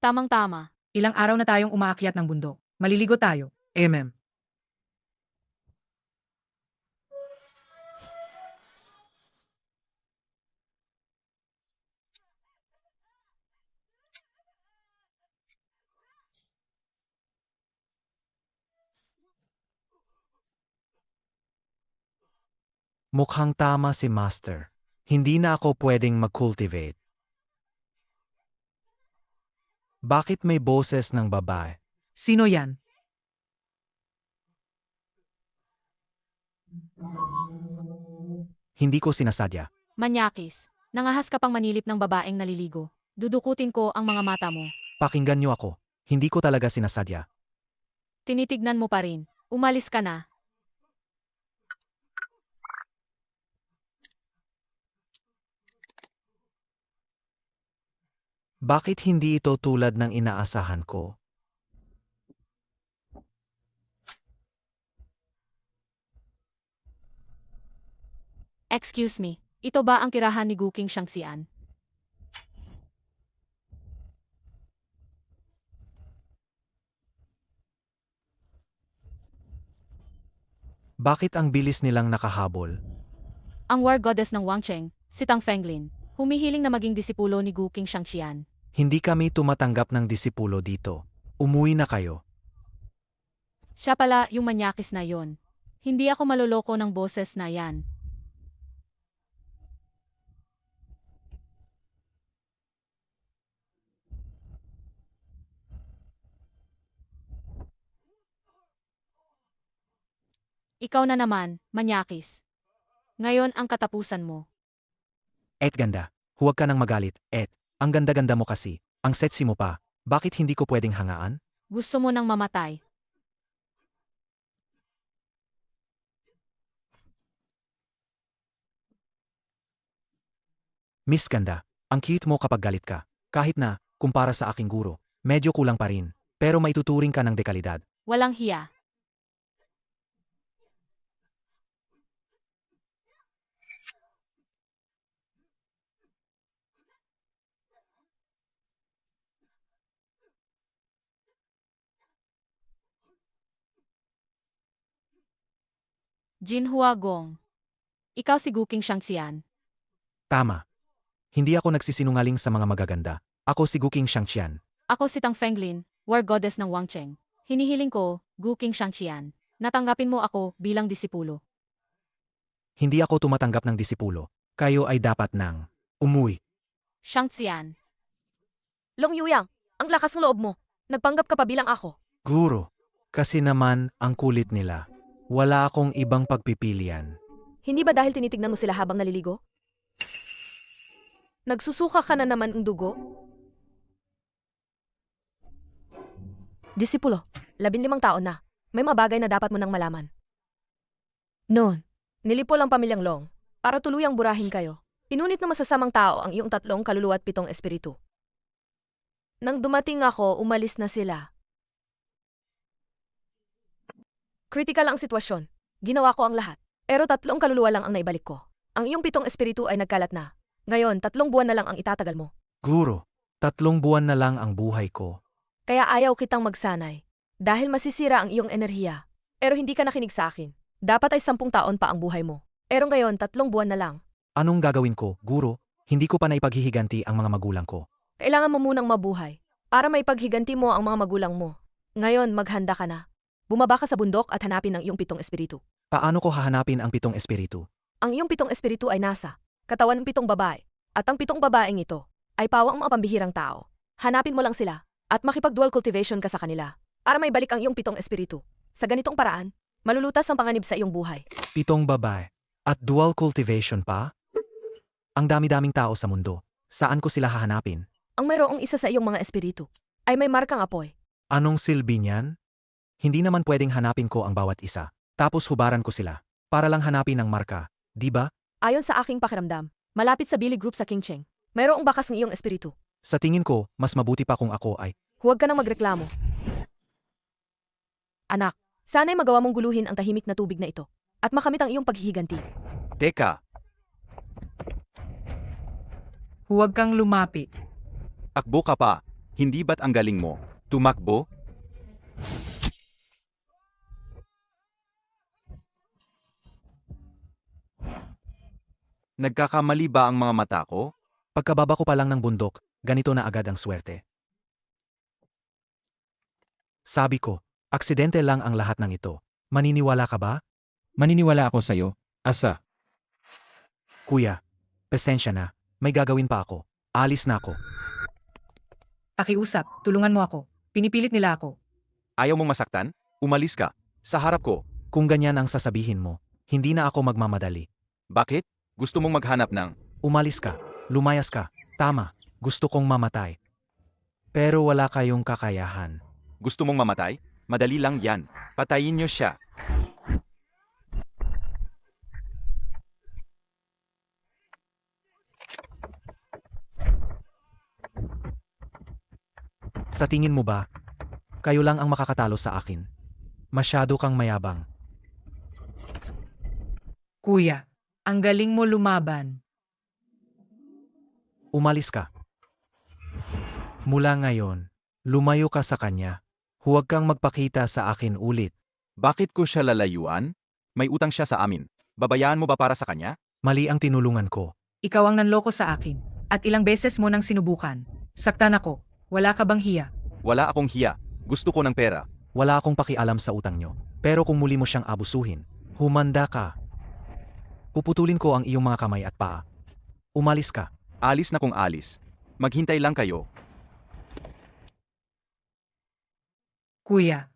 Tamang-tama. Ilang araw na tayong umaakyat ng bundok. Maliligo tayo. Mukhang tama si Master. Hindi na ako pwedeng mag-cultivate. Bakit may boses ng babae? Sino yan? Hindi ko sinasadya. Manyakis. Nangahas ka pang manilip ng babaeng naliligo. Dudukutin ko ang mga mata mo. Pakinggan niyo ako. Hindi ko talaga sinasadya. Tinitignan mo pa rin. Umalis ka na. Bakit hindi ito tulad ng inaasahan ko? Excuse me. Ito ba ang tirahan ni Guking Shangxian? Bakit ang bilis nilang nakahabol? Ang war goddess ng Wangcheng, si Tang Fenglin, humihiling na maging disipulo ni Guking Shangxian. Hindi kami tumatanggap ng disipulo dito. Umuwi na kayo. Siya pala yung manyakis na yon. Hindi ako maloloko ng boses na yan. Ikaw na naman, manyakis. Ngayon ang katapusan mo. Ganda. Huwag ka nang magalit, Ang ganda-ganda mo kasi. Ang sexy mo pa. Bakit hindi ko pwedeng hangaan? Gusto mo nang mamatay. Miss Ganda, ang cute mo kapag galit ka. Kahit na, kumpara sa aking guro, medyo kulang pa rin. Pero maituturing ka ng dekalidad. Walang hiya. Jinhua Gong. Ikaw si Guking Shangxian. Tama. Hindi ako nagsisinungaling sa mga magaganda. Ako si Guking Shangxian. Ako si Tang Fenglin, war goddess ng Wangcheng. Hinihiling ko, Guking Shangxian. Natanggapin mo ako bilang disipulo. Hindi ako tumatanggap ng disipulo. Kayo ay dapat nang umuwi. Shangxian. Long Yuyang, ang lakas ng loob mo. Nagpanggap ka pa bilang ako. Guro, kasi naman ang kulit nila. Wala akong ibang pagpipilian. Hindi ba dahil tinitignan mo sila habang naliligo? Nagsusuka ka na naman ng dugo? Disipulo, 15 taon na. May mga bagay na dapat mo nang malaman. Noon, nilipol ang pamilyang Long para tuluyang burahin kayo. Pinunit ng masasamang tao ang iyong 3 kaluluwa at 7 espiritu. Nang dumating ako, umalis na sila. Kritikal ang sitwasyon. Ginawa ko ang lahat. Pero 3 kaluluwa lang ang naibalik ko. Ang iyong 7 espiritu ay nagkalat na. Ngayon, 3 buwan na lang ang itatagal mo. Guro, 3 buwan na lang ang buhay ko. Kaya ayaw kitang magsanay. Dahil masisira ang iyong enerhiya. Pero hindi ka nakinig sa akin. Dapat ay 10 taon pa ang buhay mo. Pero ngayon, 3 buwan na lang. Anong gagawin ko, guro? Hindi ko pa naipaghihiganti ang mga magulang ko. Kailangan mo munang mabuhay. Para may paghiganti mo ang mga magulang mo. Ngayon, maghanda ka na. Bumaba ka sa bundok at hanapin ang iyong 7 espiritu. Paano ko hahanapin ang 7 espiritu? Ang iyong 7 espiritu ay nasa katawan ng 7 babae. At ang 7 babaeng ito ay pawang mga pambihirang tao. Hanapin mo lang sila at makipag-dual cultivation ka sa kanila para may balik ang iyong 7 espiritu. Sa ganitong paraan, malulutas ang panganib sa iyong buhay. 7 babae. At dual cultivation pa? Ang dami-daming tao sa mundo. Saan ko sila hahanapin? Ang mayroong isa sa iyong mga espiritu ay may markang apoy. Anong silbi niyan? Hindi naman pwedeng hanapin ko ang bawat isa. Tapos hubaran ko sila. Para lang hanapin ang marka. Di ba? Ayon sa aking pakiramdam, malapit sa Billy Group sa Qingcheng, mayroong bakas ng iyong espiritu. Sa tingin ko, mas mabuti pa kung ako ay... Huwag ka nang magreklamo. Anak, sana'y magawa mong guluhin ang tahimik na tubig na ito at makamit ang iyong paghihiganti. Teka, Huwag kang lumapit. takbo ka pa. Hindi ba't ang galing mo? Tumakbo? Nagkakamali ba ang mga mata ko? Pagkababa ko pa lang ng bundok, ganito na agad ang swerte. Sabi ko, aksidente lang ang lahat ng ito. Maniniwala ka ba? Maniniwala ako sa'yo. Asa? Kuya, pasensya na. May gagawin pa ako. Alis na ako. Pakiusap, tulungan mo ako. Pinipilit nila ako. Ayaw mong masaktan? Umalis ka. Sa harap ko. Kung ganyan ang sasabihin mo, hindi na ako magmamadali. Bakit? Gusto mong maghanap ng... Umalis ka. Lumayas ka. Tama. Gusto kong mamatay. Pero wala kayong kakayahan. Gusto mong mamatay? Madali lang yan. Patayin niyo siya. Sa tingin mo ba, kayo lang ang makakatalo sa akin? Masyado kang mayabang. Kuya, ang galing mo lumaban. Umalis ka. Mula ngayon, lumayo ka sa kanya. Huwag kang magpakita sa akin ulit. Bakit ko siya lalayuan? May utang siya sa amin. Babayaan mo ba para sa kanya? Mali ang tinulungan ko. Ikaw ang nanloko sa akin. At ilang beses mo nang sinubukan. Saktan ako. Wala ka bang hiya? Wala akong hiya. Gusto ko ng pera. Wala akong pakialam sa utang nyo. Pero kung muli mo siyang abusuhin, humanda ka. Puputulin ko ang iyong mga kamay at paa. Umalis ka. Alis na kung alis. Maghintay lang kayo. Kuya,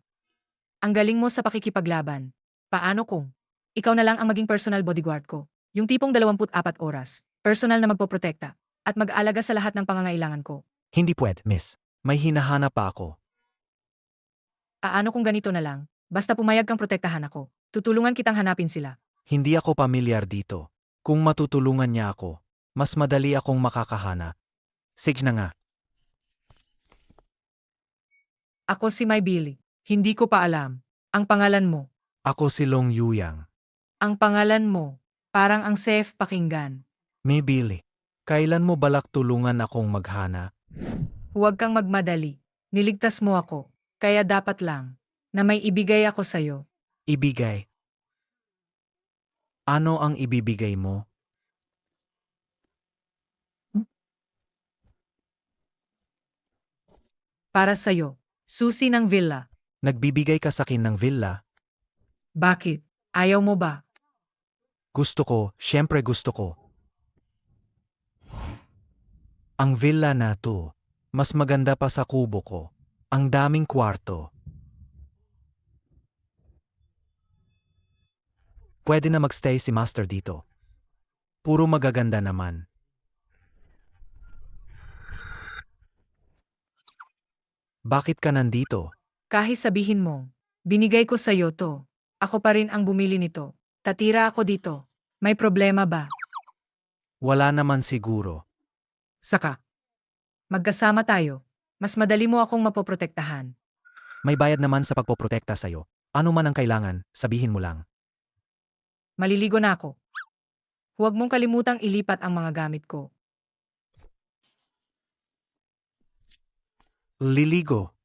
ang galing mo sa pakikipaglaban. Paano kung ikaw na lang ang maging personal bodyguard ko? Yung tipong 24 oras, personal na magpoprotekta, at mag-aalaga sa lahat ng pangangailangan ko. Hindi pwede, miss. May hinahanap pa ako. Ano kung ganito na lang? Basta pumayag kang protektahan ako. Tutulungan kitang hanapin sila. Hindi ako pamilyar dito. Kung matutulungan niya ako, mas madali akong makakahanap. Sige na nga. Ako si May Billy. Hindi ko pa alam. Ang pangalan mo. Ako si Long Yuyang. Ang pangalan mo. Parang ang safe pakinggan. May Billy. Kailan mo balak tulungan akong maghana? Huwag kang magmadali. Niligtas mo ako. Kaya dapat lang na may ibigay ako sa'yo. Ibigay. Ano ang ibibigay mo? Para sa'yo. Susi ng villa. Nagbibigay ka sa akin ng villa? Bakit? Ayaw mo ba? Gusto ko, syempre gusto ko. Ang villa na to, mas maganda pa sa kubo ko. Ang daming kwarto. Pwede na magstay si Master dito. Puro magaganda naman. Bakit ka nandito? Kahit sabihin mo, binigay ko sa'yo to. Ako pa rin ang bumili nito. Tatira ako dito. May problema ba? Wala naman siguro. Saka. Magkasama tayo. Mas madali mo akong mapoprotektahan. May bayad naman sa pagpoprotekta sa'yo. Ano man ang kailangan, sabihin mo lang. Maliligo na ako. Huwag mong kalimutang ilipat ang mga gamit ko. Liligo.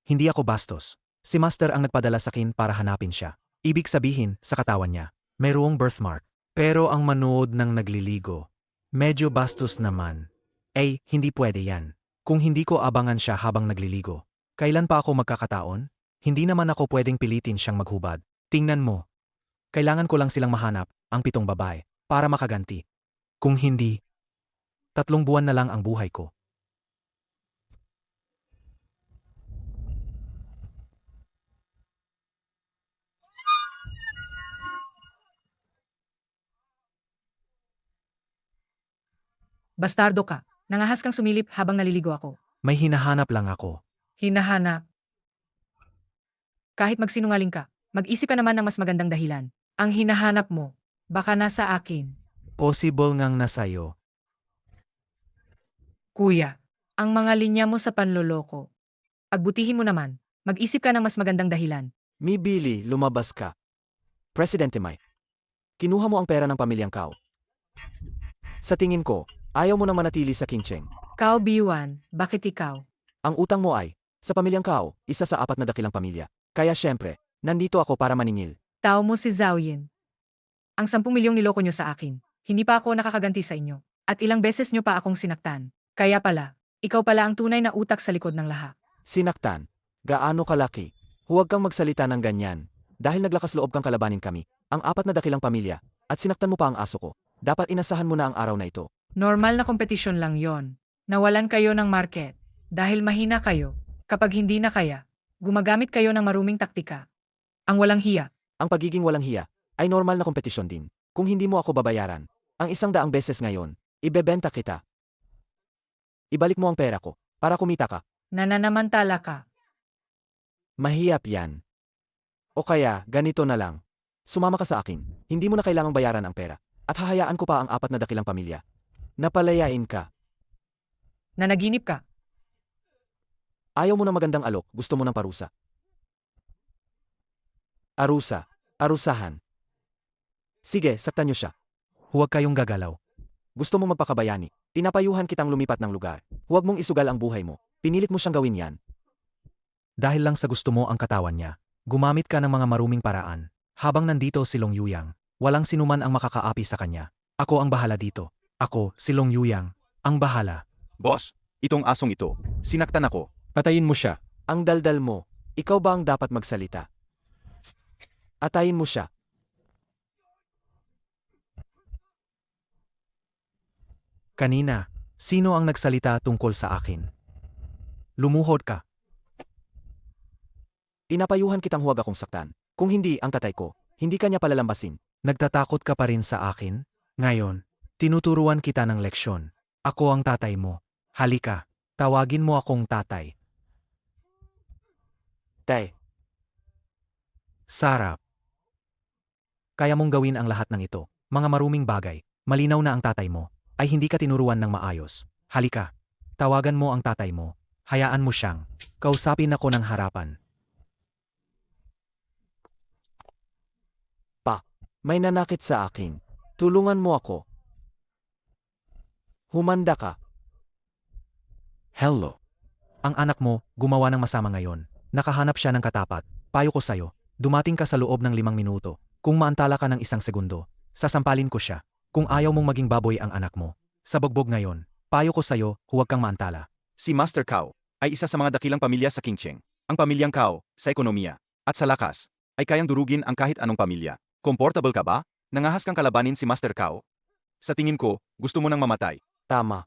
Hindi ako bastos. Si Master ang nagpadala sa akin para hanapin siya. Ibig sabihin, sa katawan niya, mayroong birthmark. Pero ang manood ng nagliligo, medyo bastos naman. Hindi pwede yan. Kung hindi ko abangan siya habang nagliligo, kailan pa ako magkakataon? Hindi naman ako pwedeng pilitin siyang maghubad. Tingnan mo. Kailangan ko lang silang mahanap, ang 7 babae, para makaganti. Kung hindi, 3 buwan na lang ang buhay ko. Bastardo ka. Nangahas kang sumilip habang naliligo ako. May hinahanap lang ako. Hinahanap. Kahit magsinungaling ka, mag-isip ka naman ng mas magandang dahilan. Ang hinahanap mo, baka nasa akin. Possible ngang nasa'yo. Kuya, ang mga linya mo sa panloloko. Pagbutihin mo naman, mag-isip ka ng mas magandang dahilan. Mi Billy, lumabas ka. Presidente May, kinuha mo ang pera ng pamilyang Kao. Sa tingin ko, Ayaw mo nang manatili sa Qingcheng. Kao Biwan, bakit ikaw? Ang utang mo ay, sa pamilyang Kao, isa sa 4 na dakilang pamilya. Kaya syempre, nandito ako para maningil. Tao mo si Zhao Yin. Ang 10 milyong niloko nyo sa akin. Hindi pa ako nakakaganti sa inyo. At ilang beses nyo pa akong sinaktan. Kaya pala, ikaw pala ang tunay na utak sa likod ng lahat. Sinaktan. Gaano kalaki? Huwag kang magsalita ng ganyan. Dahil naglakas loob kang kalabanin kami, ang 4 na dakilang pamilya, at sinaktan mo pa ang aso ko. Dapat inasahan mo na ang araw na ito. Normal na kompetisyon lang yon. Nawalan kayo ng market. Dahil mahina kayo. Kapag hindi na kaya, gumagamit kayo ng maruming taktika. Ang walang hiya. Ang pagiging walang hiya ay normal na kompetisyon din. Kung hindi mo ako babayaran, ang 100 beses ngayon, ibebenta kita. Ibalik mo ang pera ko, para kumita ka. Nananamantala ka. Mahiyap yan. O kaya, ganito na lang. Sumama ka sa akin, hindi mo na kailangang bayaran ang pera. At hahayaan ko pa ang 4 na dakilang pamilya. Napalayain ka. Nanaginip ka. Ayaw mo ng magandang alok, gusto mo ng parusa. Arusa. Arusahan. Sige, saktan niyo siya. Huwag kayong gagalaw. Gusto mo magpakabayani. Pinapayuhan kitang lumipat ng lugar. Huwag mong isugal ang buhay mo. Pinilit mo siyang gawin yan. Dahil lang sa gusto mo ang katawan niya, gumamit ka ng mga maruming paraan. Habang nandito si Long Yuyang, walang sinuman ang makakaapi sa kanya. Ako ang bahala dito. Ako, si Long Yuyang, ang bahala. Boss, itong asong ito, sinaktan ako. Patayin mo siya. Ang daldal mo. Ikaw ba ang dapat magsalita? Atayin mo siya. Kanina, sino ang nagsalita tungkol sa akin? Lumuhod ka. Pinapayuhan kitang huwag akong saktan. Kung hindi ang tatay ko, hindi kanya palalambasin. Nagtatakot ka pa rin sa akin? Ngayon, tinuturuan kita ng leksyon. Ako ang tatay mo. Halika, tawagin mo akong tatay. Tay, Sarap. Kaya mong gawin ang lahat ng ito. Mga maruming bagay. Malinaw na ang tatay mo ay hindi ka tinuruan ng maayos. Halika, tawagan mo ang tatay mo. Hayaan mo siyang. Kausapin ako ng harapan. may nanakit sa akin. Tulungan mo ako. Humanda ka. Hello. Ang anak mo, gumawa ng masama ngayon. Nakahanap siya ng katapat. Payo ko sa'yo, dumating ka sa loob ng 5 minuto. Kung maantala ka ng 1 segundo, sasampalin ko siya. Kung ayaw mong maging baboy ang anak mo. Sa bogbog ngayon, payo ko sa'yo, huwag kang maantala. Si Master Cao ay isa sa mga dakilang pamilya sa Qingcheng. Ang pamilyang Cao, sa ekonomiya at sa lakas, ay kayang durugin ang kahit anong pamilya. Komportable ka ba? Nangahas kang kalabanin si Master Cao? Sa tingin ko, gusto mo nang mamatay. Tama.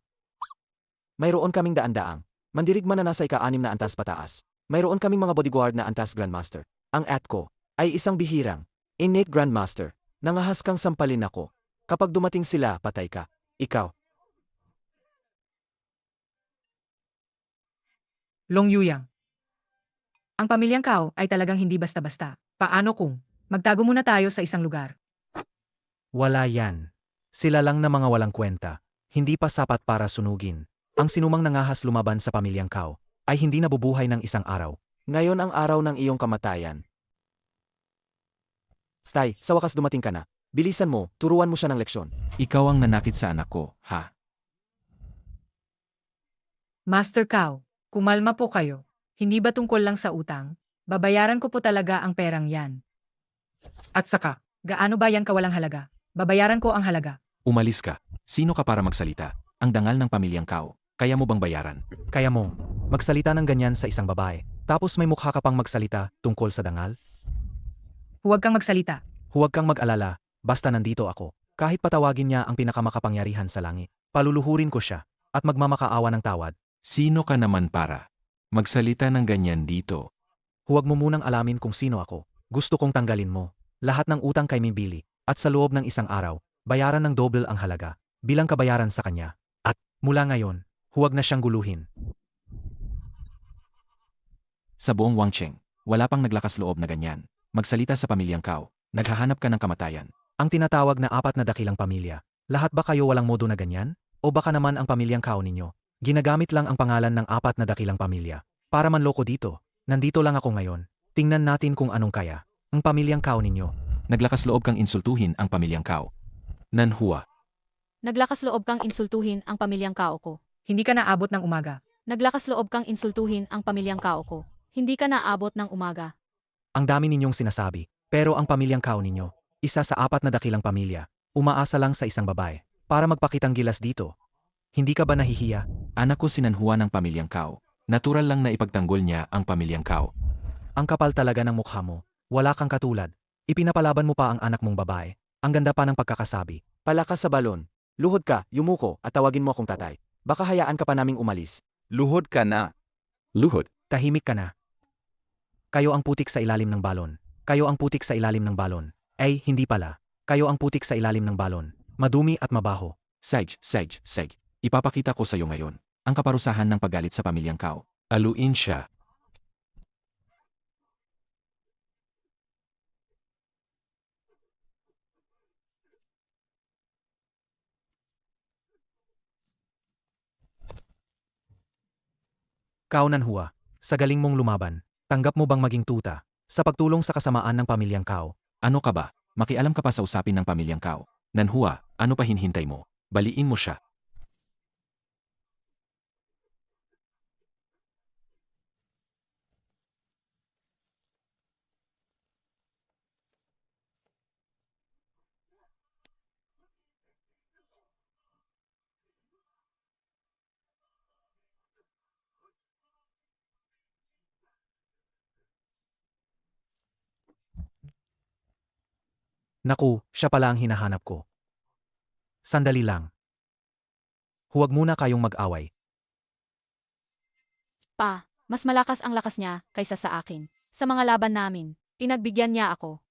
Mayroon kaming daan-daang. Mandirigma na nasa ika-6 na antas pataas. Mayroon kaming mga bodyguard na antas Grandmaster. Ang ko ay isang bihirang, innate Grandmaster. Nangahas kang sampalin ako. Kapag dumating sila, patay ka. Ikaw. Long Yuyang. Ang pamilyang Cao ay talagang hindi basta-basta. Paano kung magtago muna tayo sa isang lugar? Wala yan. Sila lang na mga walang kwenta. Hindi pa sapat para sunugin. Ang sinumang nangahas lumaban sa pamilyang Cao ay hindi nabubuhay ng isang araw. Ngayon ang araw ng iyong kamatayan. Tay, sa wakas dumating ka na. Bilisan mo, turuan mo siya ng leksyon. Ikaw ang nanakit sa anak ko, ha? Master Cao, kumalma po kayo. Hindi ba tungkol lang sa utang? Babayaran ko po talaga ang perang yan. At saka, gaano ba yan kawalang halaga? Babayaran ko ang halaga. Umalis ka. Sino ka para magsalita? Ang dangal ng pamilyang Cao. Kaya mo bang bayaran? Kaya mo, magsalita ng ganyan sa isang babae, tapos may mukha ka pang magsalita tungkol sa dangal? Huwag kang magsalita. Huwag kang mag-alala, basta nandito ako. Kahit patawagin niya ang pinakamakapangyarihan sa langit, paluluhurin ko siya, at magmamakaawa ng tawad. Sino ka naman para magsalita ng ganyan dito? Huwag mo munang alamin kung sino ako. Gusto kong tanggalin mo. Lahat ng utang kay Mibili, at sa loob ng isang araw, bayaran ng double ang halaga, bilang kabayaran sa kanya. At, mula ngayon, huwag na siyang guluhin. Sa buong Wangcheng, wala pang naglakas loob na ganyan. Magsalita sa pamilyang Cao. Naghahanap ka ng kamatayan. Ang tinatawag na 4 na dakilang pamilya, lahat ba kayo walang modo na ganyan? O baka naman ang pamilyang Cao ninyo? Ginagamit lang ang pangalan ng 4 na dakilang pamilya. Para manloko dito, nandito lang ako ngayon. Tingnan natin kung anong kaya. Ang pamilyang Cao ninyo. Naglakas loob kang insultuhin ang pamilyang Cao. Nanhua. Naglakas loob kang insultuhin ang pamilyang Kao ko. Hindi ka naabot ng umaga. Naglakas loob kang insultuhin ang pamilyang Kao ko. Hindi ka naabot ng umaga. Ang dami ninyong sinasabi, pero ang pamilyang Kao ninyo, isa sa 4 na dakilang pamilya, umaasa lang sa isang babae para magpakitang gilas dito. Hindi ka ba nahihiya? Anak ko sinanhuan ng pamilyang Kao. Natural lang na ipagtanggol niya ang pamilyang Kao. Ang kapal talaga ng mukha mo. Wala kang katulad. Ipinapalaban mo pa ang anak mong babae. Ang ganda pa ng pagkakasabi. Palakas sa balon. Luhod ka, yumuko, at tawagin mo akong tatay. Baka hayaan ka pa naming umalis. Luhod ka na. Luhod. Tahimik ka na. Kayo ang putik sa ilalim ng balon. Kayo ang putik sa ilalim ng balon. Ay, hindi pala. Kayo ang putik sa ilalim ng balon. Madumi at mabaho. Sage. Ipapakita ko sa iyo ngayon ang kaparusahan ng paggalit sa pamilyang Kao. Aluin siya. Kao Nanhua, sa galing mong lumaban, tanggap mo bang maging tuta sa pagtulong sa kasamaan ng pamilyang Kao? Ano ka ba? Makialam ka pa sa usapin ng pamilyang Kao. Nanhua, ano pa hinihintay mo? Baliin mo siya. Naku, siya pala ang hinahanap ko. Sandali lang. Huwag muna kayong mag-away. Pa, mas malakas ang lakas niya kaysa sa akin. Sa mga laban namin, pinagbigyan niya ako.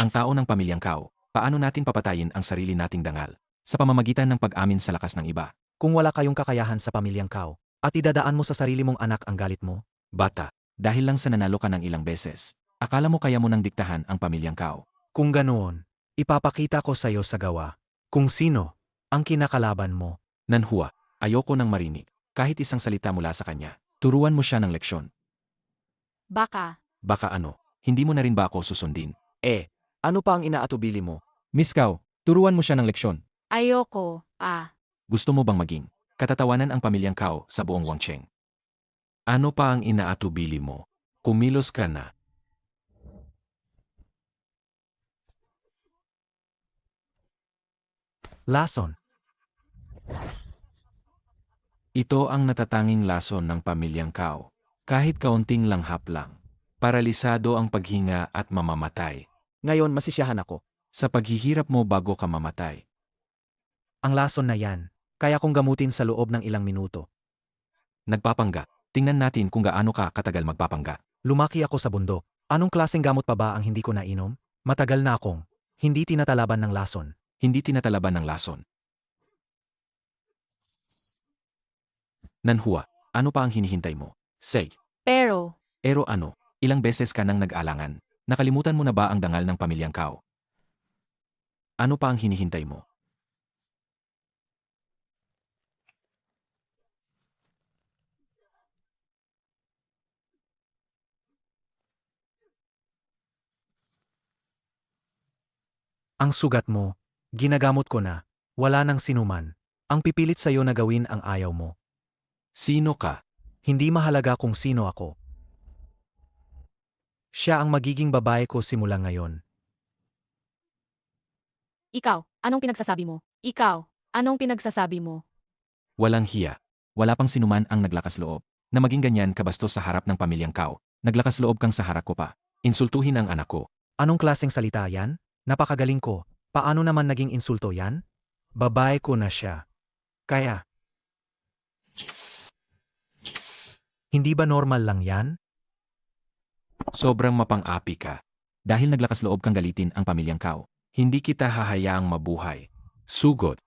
Ang tao ng pamilyang Kao, paano natin papatayin ang sarili nating dangal? Sa pamamagitan ng pag-amin sa lakas ng iba. Kung wala kayong kakayahan sa pamilyang Kao, at idadaan mo sa sarili mong anak ang galit mo, Bata, dahil lang sa nanalo ka ng ilang beses, akala mo kaya mo nang diktahan ang pamilyang Kao. kung ganoon, ipapakita ko sa iyo sa gawa kung sino ang kinakalaban mo. Nanhua, ayoko nang marinig kahit isang salita mula sa kanya. Turuan mo siya ng leksyon. Baka, Baka ano, hindi mo na rin ba ako susundin? Ano pa ang inaatubili mo? Miss Kao, turuan mo siya ng leksyon. ayoko, Gusto mo bang maging katatawanan ang pamilyang Kao sa buong Wangcheng? Ano pa ang inaatubili mo? Kumilos ka na. Lason, Ito ang natatanging lason ng pamilyang Kao. Kahit kaunting langhap lang. Paralisado ang paghinga at mamamatay. Ngayon masisiyahan ako. Sa paghihirap mo bago ka mamatay. ang lason na yan, kaya kong gamutin sa loob ng ilang minuto. Nagpapangga. Tingnan natin kung gaano ka katagal magpapangga. Lumaki ako sa bundok. Anong klaseng gamot pa ba ang hindi ko nainom? Matagal na akong hindi tinatalaban ng lason. Hindi tinatalaban ng lason. Nanhua, ano pa ang hinihintay mo? Say, pero, ano, ilang beses ka nang nag-alangan? Nakalimutan mo na ba ang dangal ng pamilyang Kao? Ano pa ang hinihintay mo? Ang sugat mo, ginagamot ko na, wala nang sinuman. Ang pipilit sa'yo na gawin ang ayaw mo. Sino ka? Hindi mahalaga kung sino ako. Siya ang magiging babae ko simula ngayon. ikaw, anong pinagsasabi mo? Ikaw, anong pinagsasabi mo? Walang hiya. Wala pang sinuman ang naglakas loob. Na maging ganyan kabastos sa harap ng pamilyang Kao. Naglakas loob kang sa harap ko pa. Insultuhin ang anak ko. Anong klaseng salita yan? Napakagaling ko. Paano naman naging insulto yan? Babae ko na siya. Kaya, hindi ba normal lang yan? Sobrang mapang-api ka. Dahil naglakas loob kang galitin ang pamilyang Kao. Hindi kita hahayaang mabuhay. Sugod.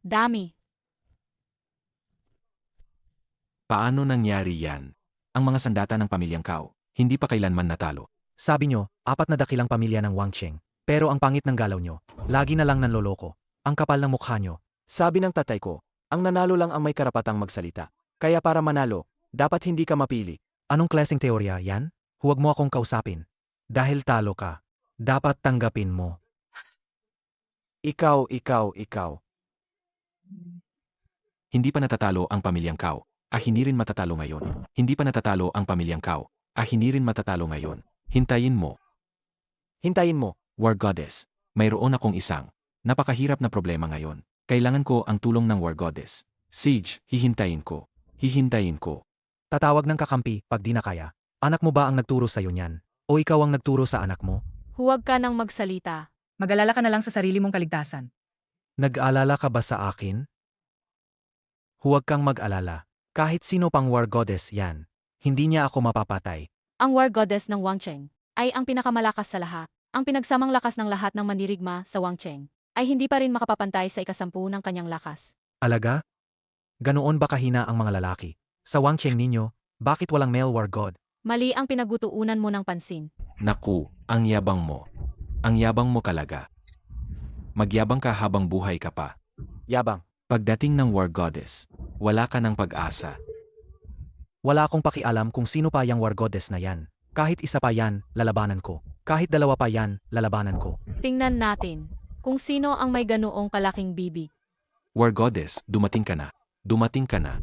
Dami. Paano nangyari yan? Ang mga sandata ng pamilyang Kao, Hindi pa kailanman natalo. Sabi nyo, 4 na dakilang pamilya ng Wang Cheng. Pero ang pangit ng galaw nyo. Lagi na lang nanloloko. Ang kapal ng mukha nyo. Sabi ng tatay ko, ang nanalo lang ang may karapatang magsalita. Kaya para manalo, dapat hindi ka mapili. Anong klaseng teorya yan? Huwag mo akong kausapin. Dahil talo ka. Dapat tanggapin mo. Ikaw. Hindi pa natatalo ang pamilyang Cao. Hindi rin matatalo ngayon. Hindi pa natatalo ang pamilyang Cao. Hindi rin matatalo ngayon. Hintayin mo. Hintayin mo. War Goddess. Mayroon akong isang napakahirap na problema ngayon. Kailangan ko ang tulong ng War Goddess. Sage, hihintayin ko. Hihintayin ko. Tatawag ng kakampi pag di na kaya. Anak mo ba ang nagturo sa'yo niyan? O ikaw ang nagturo sa anak mo? Huwag ka nang magsalita. Mag-alala ka na lang sa sarili mong kaligtasan. Nag-aalala ka ba sa akin? Huwag kang mag-alala. Kahit sino pang war goddess yan. Hindi niya ako mapapatay. Ang war goddess ng Wang Cheng ay ang pinakamalakas sa lahat. Ang pinagsamang lakas ng lahat ng mandirigma sa Wang Cheng ay hindi pa rin makapapantay sa 10 ng kanyang lakas. Alaga? Ganoon ba kahina ang mga lalaki? Sa Wang Cheng ninyo, bakit walang male war god? Mali ang pinagutuunan mo ng pansin. Naku, ang yabang mo. Ang yabang mo kalaga. Magyabang ka habang buhay ka pa. Yabang. Pagdating ng War Goddess, wala ka ng pag-asa. Wala akong pakialam kung sino pa yung war goddess na yan. Kahit isa pa yan, lalabanan ko. Kahit 2 pa yan, lalabanan ko. Tingnan natin kung sino ang may ganoong kalaking bibig. War Goddess, dumating ka na. Dumating ka na.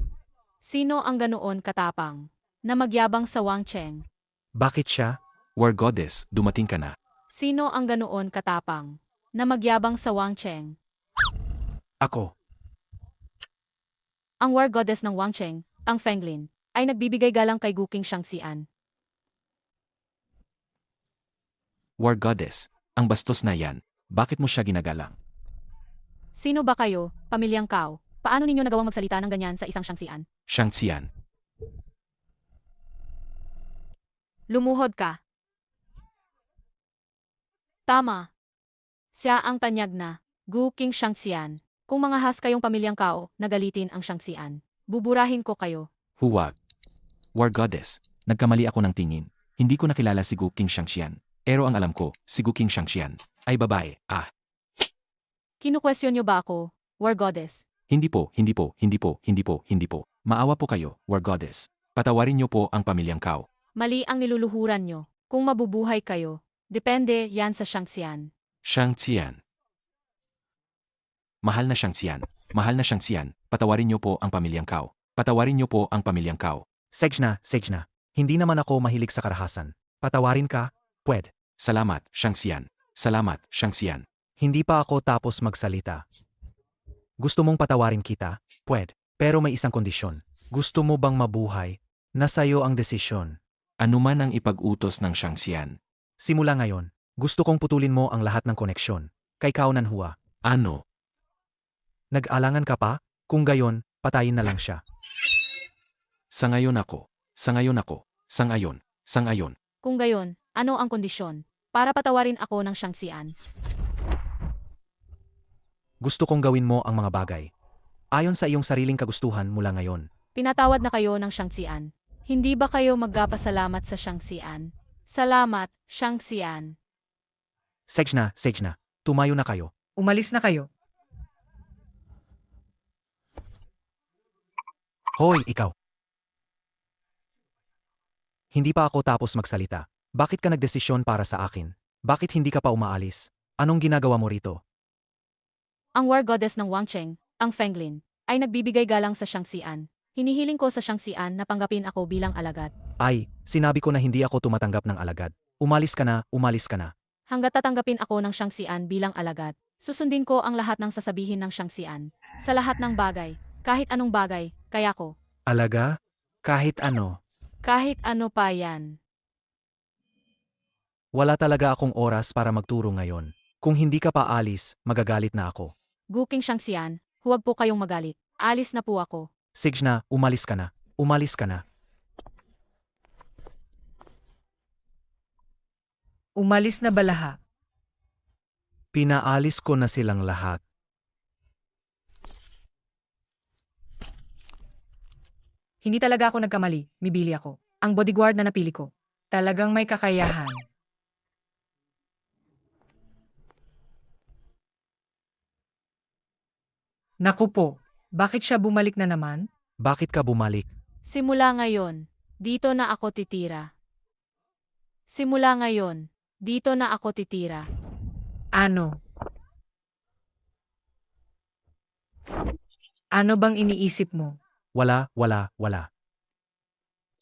Sino ang ganoon katapang na magyabang sa Wang Cheng? Bakit siya? War Goddess, dumating ka na. Sino ang ganoon katapang na magyabang sa Wang Cheng? Ako. Ang war goddess ng Wang Cheng, ang Fenglin, ay nagbibigay galang kay Guking Shangxian. War Goddess, ang bastos na yan. Bakit mo siya ginagalang? Sino ba kayo, pamilyang Cao? Paano ninyo nagawang magsalita ng ganyan sa isang Shangxian? Shangxian. Lumuhod ka. Tama. Siya ang tanyag na, Guking Shangxian. Kung mga has kayong pamilyang Cao, nagalitin ang Shangxian. Buburahin ko kayo. Huwag. War Goddess, nagkamali ako ng tingin. Hindi ko nakilala si Gu King Shangxian. Pero ang alam ko, si Gu King Shangxian ay babae. Kinukwestiyon niyo ba ako, war goddess? Hindi po. Maawa po kayo, War Goddess. Patawarin niyo po ang pamilyang Cao. Mali ang niluluhuran niyo. Kung mabubuhay kayo, depende yan sa Shangxian. Shangxian. Mahal na Shangxian, patawarin niyo po ang pamilyang Cao. Patawarin niyo po ang pamilyang Cao. Sage na. Hindi naman ako mahilig sa karahasan. Patawarin ka? Pwede. Salamat, Shangxian. Hindi pa ako tapos magsalita. Gusto mong patawarin kita? Pwede. Pero may isang kondisyon. Gusto mo bang mabuhay? Nasa'yo ang desisyon. Ano man ang ipag-utos ng Shangxian. Simula ngayon, gusto kong putulin mo ang lahat ng koneksyon. Kay Cao Nanhua. Ano? Nag-alangan ka pa? Kung gayon, patayin na lang siya. Sangayon. Kung gayon, ano ang kondisyon? Para patawarin ako ng Shangxian. Gusto kong gawin mo ang mga bagay. Ayon sa iyong sariling kagustuhan mula ngayon. Pinatawad na kayo ng Shangxian. Hindi ba kayo magpasalamat sa Shangxian? Salamat, Shangxian. Sage na. Tumayo na kayo. Umalis na kayo. Hoy, ikaw. Hindi pa ako tapos magsalita. Bakit ka nagdesisyon para sa akin? Bakit hindi ka pa umaalis? Anong ginagawa mo rito? Ang war goddess ng Wang Cheng, ang Fenglin, ay nagbibigay galang sa Shangxian. Hinihiling ko sa Shangxian na panggapin ako bilang alagad. Ay, sinabi ko na hindi ako tumatanggap ng alagad. Umalis ka na. Hanggat tatanggapin ako ng Shangxian bilang alagad, susundin ko ang lahat ng sasabihin ng Shangxian. Sa lahat ng bagay, kahit anong bagay, kaya ko. Alaga? Kahit ano. Kahit ano pa yan. Wala talaga akong oras para magturo ngayon. Kung hindi ka pa alis, magagalit na ako. Guking Shangxian, huwag po kayong magalit. Alis na po ako. Sige na, umalis ka na. Umalis na ba lahat? Pinaalis ko na silang lahat. Hindi talaga ako nagkamali. Mibili ako. Ang bodyguard na napili ko Talagang may kakayahan. Naku po, bakit siya bumalik na naman? Bakit ka bumalik? Simula ngayon, dito na ako titira. Simula ngayon, dito na ako titira. Ano? Ano bang iniisip mo? Wala.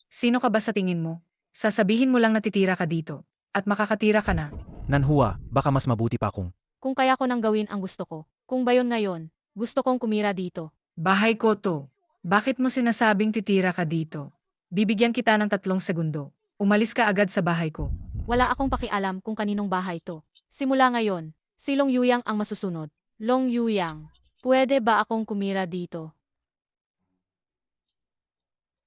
Sino ka ba sa tingin mo? Sasabihin mo lang natitira ka dito. At makakatira ka na. Nanhua, baka mas mabuti pa kung Kung kaya ko nang gawin ang gusto ko. Kung bayon ngayon, gusto kong kumira dito. Bahay ko to. Bakit mo sinasabing titira ka dito? Bibigyan kita ng 3 segundo. Umalis ka agad sa bahay ko. Wala akong pakialam kung kaninong bahay to. Simula ngayon, si Long Yuyang ang masusunod. Long Yuyang, pwede ba akong kumira dito?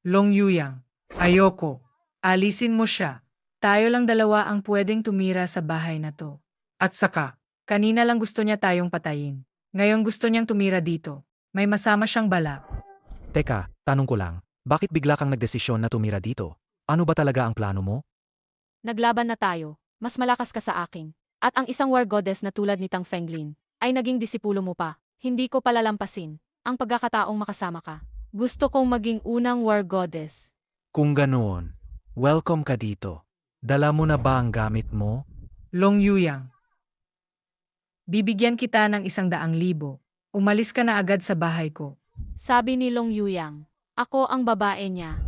Long Yuyang, ayoko. Alisin mo siya. Tayo lang dalawa ang pwedeng tumira sa bahay na to. At saka, kanina lang gusto niya tayong patayin. Ngayon gusto niyang tumira dito. May masama siyang bala. Teka, tanong ko lang, bakit bigla kang nagdesisyon na tumira dito? Ano ba talaga ang plano mo? Naglaban na tayo. Mas malakas ka sa akin. At ang isang war goddess na tulad ni Tang Fenglin ay naging disipulo mo pa. Hindi ko palalampasin ang pagkakataong makasama ka. Gusto kong maging unang war goddess. Kung ganoon, welcome ka dito. Dala mo na ba ang gamit mo? Long Yuyang, bibigyan kita ng 100,000. Umalis ka na agad sa bahay ko. Sabi ni Long Yuyang, ako ang babae niya.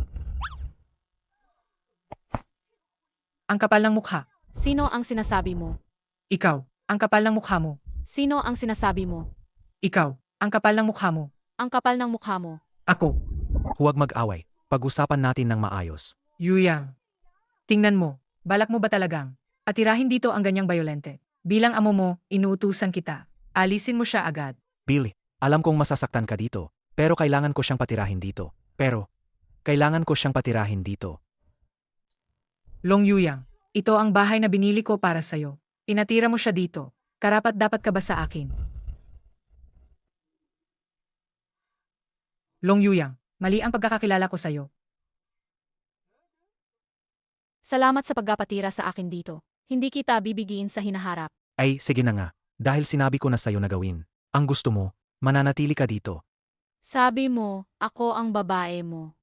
Ang kapal ng mukha. Sino ang sinasabi mo? Ikaw, ang kapal ng mukha mo. Sino ang sinasabi mo? Ikaw, ang kapal ng mukha mo. Ang kapal ng mukha mo. Ako, Huwag mag-away. Pag-usapan natin ng maayos. Yuyang. Tingnan mo, balak mo ba talagang atirahin dito ang ganyang bayolente? Bilang amo mo, inuutusan kita. Alisin mo siya agad. Billy, alam kong masasaktan ka dito, pero kailangan ko siyang patirahin dito. Kailangan ko siyang patirahin dito. Long Yuyang, ito ang bahay na binili ko para sa'yo. Pinatira mo siya dito. Karapat dapat ka ba sa akin? Long Yuyang, mali ang pagkakakilala ko sa'yo. Salamat sa pagpapatira sa akin dito. Hindi kita bibigiin sa hinaharap. Ay, sige na nga. Dahil sinabi ko na sa'yo na gawin. Ang gusto mo, mananatili ka dito. Sabi mo, ako ang babae mo.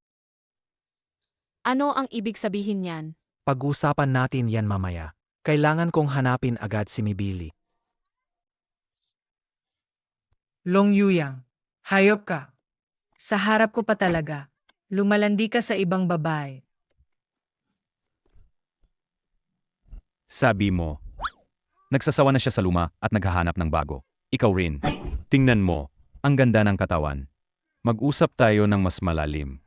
Ano ang ibig sabihin niyan? Pag-usapan natin yan mamaya. Kailangan kong hanapin agad si Mibili. Long Yuyang, hayop ka. Sa harap ko pa talaga. Lumalandi ka sa ibang babae. Sabi mo. Nagsasawa na siya sa luma at naghahanap ng bago. Ikaw rin. Tingnan mo, ang ganda ng katawan. Mag-usap tayo ng mas malalim.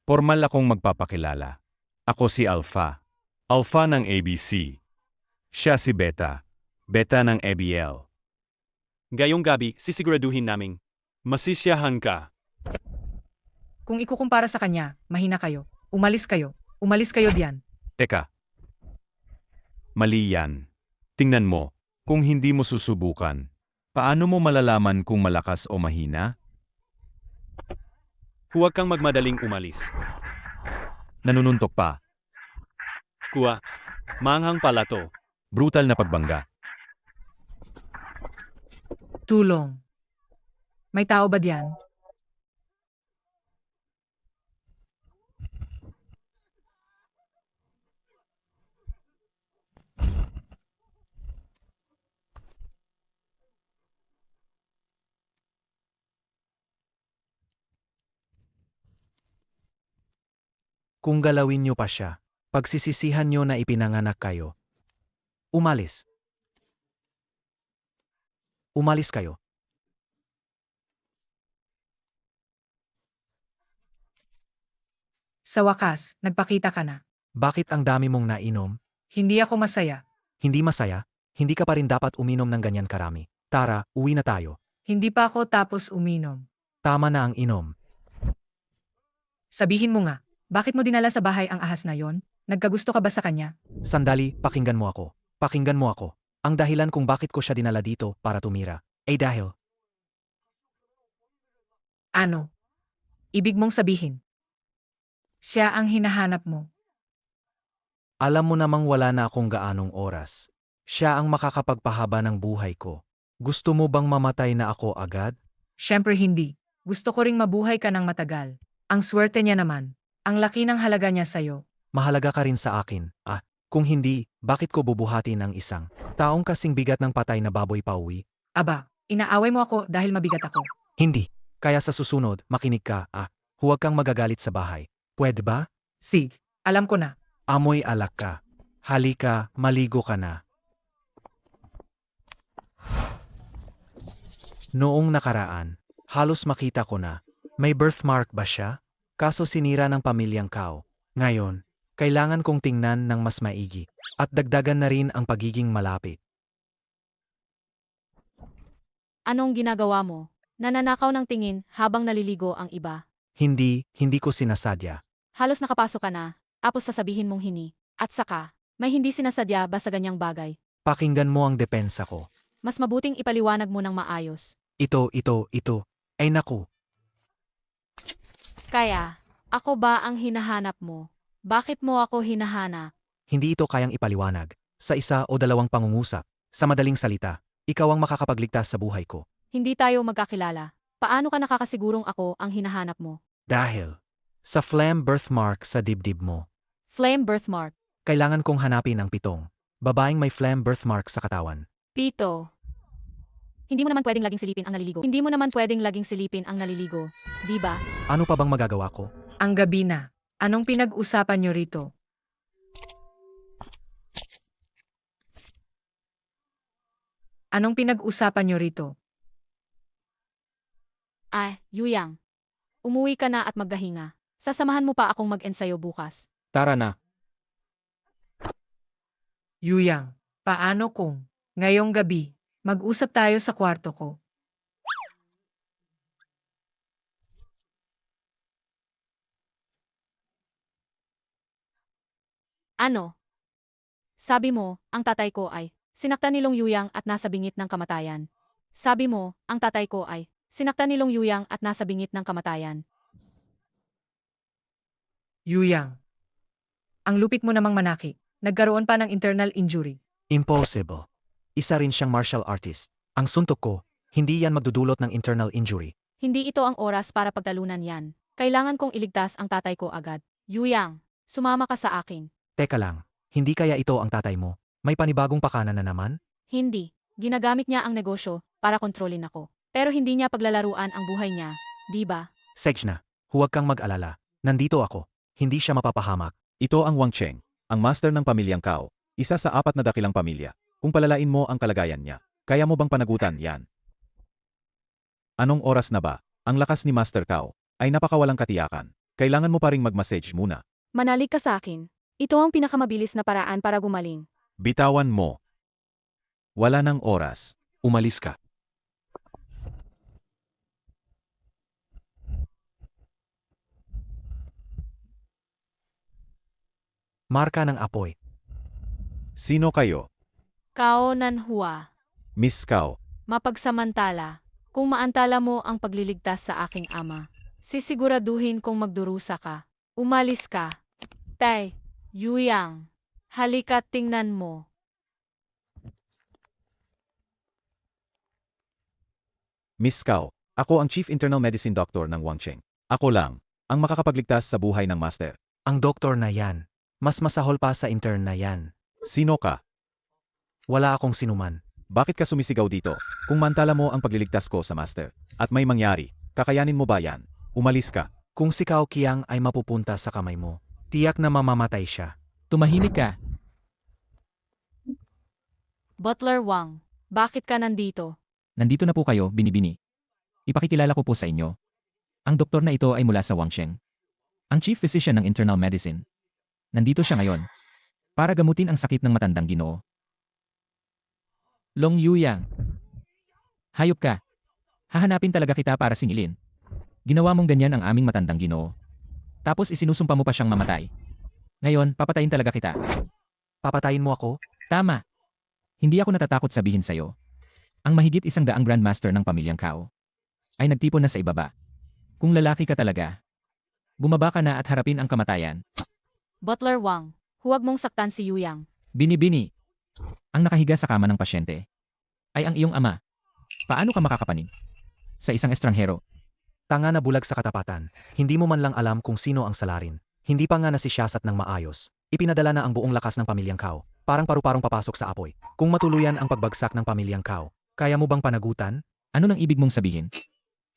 Formal akong magpapakilala. Ako si Alpha. Alpha ng ABC. Siya si Beta. Beta ng ABL. Gayong gabi, sisiguraduhin naming masisiyahan ka. Kung ikukumpara sa kanya, mahina kayo. Umalis kayo. Umalis kayo diyan. Teka. Mali yan. Tingnan mo, kung hindi mo susubukan, paano mo malalaman kung malakas o mahina? Huwag kang magmadaling umalis. Nanununtok pa. Kuha, manghang pala to. Brutal na pagbangga. Tulong. May tao ba diyan? Kung galawin niyo pa siya, pagsisisihan niyo na ipinanganak kayo. Umalis. Umalis kayo. Sa wakas, nagpakita ka na. Bakit ang dami mong nainom? Hindi ako masaya. Hindi masaya? Hindi ka pa rin dapat uminom ng ganyan karami. Tara, uwi na tayo. Hindi pa ako tapos uminom. Tama na ang inom. Sabihin mo nga, bakit mo dinala sa bahay ang ahas na yon? Nagkagusto ka ba sa kanya? Sandali, pakinggan mo ako. Pakinggan mo ako. Ang dahilan kung bakit ko siya dinala dito para tumira, ay dahil Ano? Ibig mong sabihin? Siya ang hinahanap mo. Alam mo namang wala na akong gaanong oras. Siya ang makakapagpahaba ng buhay ko. Gusto mo bang mamatay na ako agad? Siyempre hindi. Gusto ko ring mabuhay ka ng matagal. Ang swerte niya naman. Ang laki ng halaga niya sa'yo. Mahalaga ka rin sa akin. Kung hindi, bakit ko bubuhatin ang isang taong kasing bigat ng patay na baboy pauwi? Aba, inaaway mo ako dahil mabigat ako. Hindi. Kaya sa susunod, makinig ka. Huwag kang magagalit sa bahay. Pwede ba? Sig, alam ko na. Amoy alak ka. Halika, maligo ka na. Noong nakaraan, halos makita ko na. May birthmark ba siya? Kaso sinira ng pamilyang Kao. Ngayon, kailangan kong tingnan ng mas maigi. At dagdagan na rin ang pagiging malapit. Anong ginagawa mo? Nananakaw ng tingin habang naliligo ang iba. Hindi ko sinasadya. Halos nakapasok ka na, tapos sasabihin mong hini. At saka, may hindi sinasadya ba sa ganyang bagay? Pakinggan mo ang depensa ko. Mas mabuting ipaliwanag mo ng maayos. Ito. Ay naku. Kaya, ako ba ang hinahanap mo? Bakit mo ako hinahanap? Hindi ito kayang ipaliwanag. Sa isa o dalawang pangungusap. Sa madaling salita, ikaw ang makakapagligtas sa buhay ko. Hindi tayo magkakilala. Paano ka nakakasigurong ako ang hinahanap mo? Dahil sa phlegm birthmark sa dibdib mo. Flame birthmark. Kailangan kong hanapin ang 7 babaeng may phlegm birthmark sa katawan. Pito. Hindi mo naman pwedeng laging silipin ang naliligo. Hindi mo naman pwedeng laging silipin ang naliligo. Di ba? Ano pa bang magagawa ko? Ang gabi na. Anong pinag-usapan niyo rito? Anong pinag-usapan niyo rito? Yuyang. Umuwi ka na at maggahinga. Sasamahan mo pa akong mag-ensayo bukas. Tara na. Yuyang, paano kung ngayong gabi mag-usap tayo sa kwarto ko? Ano? Sabi mo, ang tatay ko ay sinaktan ni Long Yuyang at nasa bingit ng kamatayan. Sabi mo, ang tatay ko ay sinaktan ni Long Yuyang at nasa bingit ng kamatayan. Yuyang, ang lupit mo namang manaki. Nagkaroon pa ng internal injury. Impossible. Isa rin siyang martial artist. Ang suntok ko, hindi yan magdudulot ng internal injury. Hindi ito ang oras para pagtalunan yan. Kailangan kong iligtas ang tatay ko agad. Yuyang, sumama ka sa akin. Teka lang, hindi kaya ito ang tatay mo? May panibagong pakanan na naman? Hindi. Ginagamit niya ang negosyo para kontrolin ako. Pero hindi niya paglalaruan ang buhay niya, di ba? Sejna, huwag kang mag-alala. Nandito ako. Hindi siya mapapahamak. Ito ang Wang Cheng, ang master ng pamilyang Kao. Isa sa 4 na dakilang pamilya. Kung palalain mo ang kalagayan niya, kaya mo bang panagutan yan? Anong oras na ba? Ang lakas ni Master Kao ay napakawalang katiyakan. Kailangan mo pa ring mag-massage muna. Manalig ka sa akin. Ito ang pinakamabilis na paraan para gumaling. Bitawan mo. Wala nang oras. Umalis ka. Marka ng apoy. Sino kayo? Kao Nanhua. Miss Kao. Mapagsamantala, kung maantala mo ang pagliligtas sa aking ama, sisiguraduhin kong magdurusa ka. Umalis ka. Tay, Yuyang, halika tingnan mo. Miss Kao, ako ang Chief Internal Medicine Doctor ng Wang Cheng. Ako lang ang makakapagligtas sa buhay ng Master. Ang doktor na yan. Mas masahol pa sa intern na yan. Sino ka? Wala akong sinuman. Bakit ka sumisigaw dito? Kung mantala mo ang pagliligtas ko sa Master at may mangyari, kakayanin mo ba yan? Umalis ka. Kung si Kao Kiang ay mapupunta sa kamay mo, tiyak na mamamatay siya. Tumahimik ka. Butler Wang, bakit ka nandito? Nandito na po kayo, binibini. Ipakikilala ko po sa inyo. Ang doktor na ito ay mula sa Wangsheng. Ang chief physician ng internal medicine. Nandito siya ngayon para gamutin ang sakit ng matandang Ginoo. Long Yuyang. Hayop ka. Hahanapin talaga kita para singilin. Ginawa mong ganyan ang aming matandang Ginoo. Tapos isinusumpa mo pa siyang mamatay. Ngayon, papatayin talaga kita. Papatayin mo ako? Tama. Hindi ako natatakot sabihin sa'yo. Ang mahigit 100 grandmaster ng pamilyang Kao ay nagtipon na sa ibaba. Kung lalaki ka talaga, bumaba ka na at harapin ang kamatayan. Butler Wang, Huwag mong saktan si Yuyang. Binibini. Ang nakahiga sa kama ng pasyente ay ang iyong ama. Paano ka makakapanig sa isang estranghero? Tanga na bulag sa katapatan. Hindi mo man lang alam kung sino ang salarin. Hindi pa nga nasisiyasat ng maayos. Ipinadala na ang buong lakas ng pamilyang Kao. Parang paru-parong papasok sa apoy. Kung matuluyan ang pagbagsak ng pamilyang Kao, kaya mo bang panagutan? Ano nang ibig mong sabihin?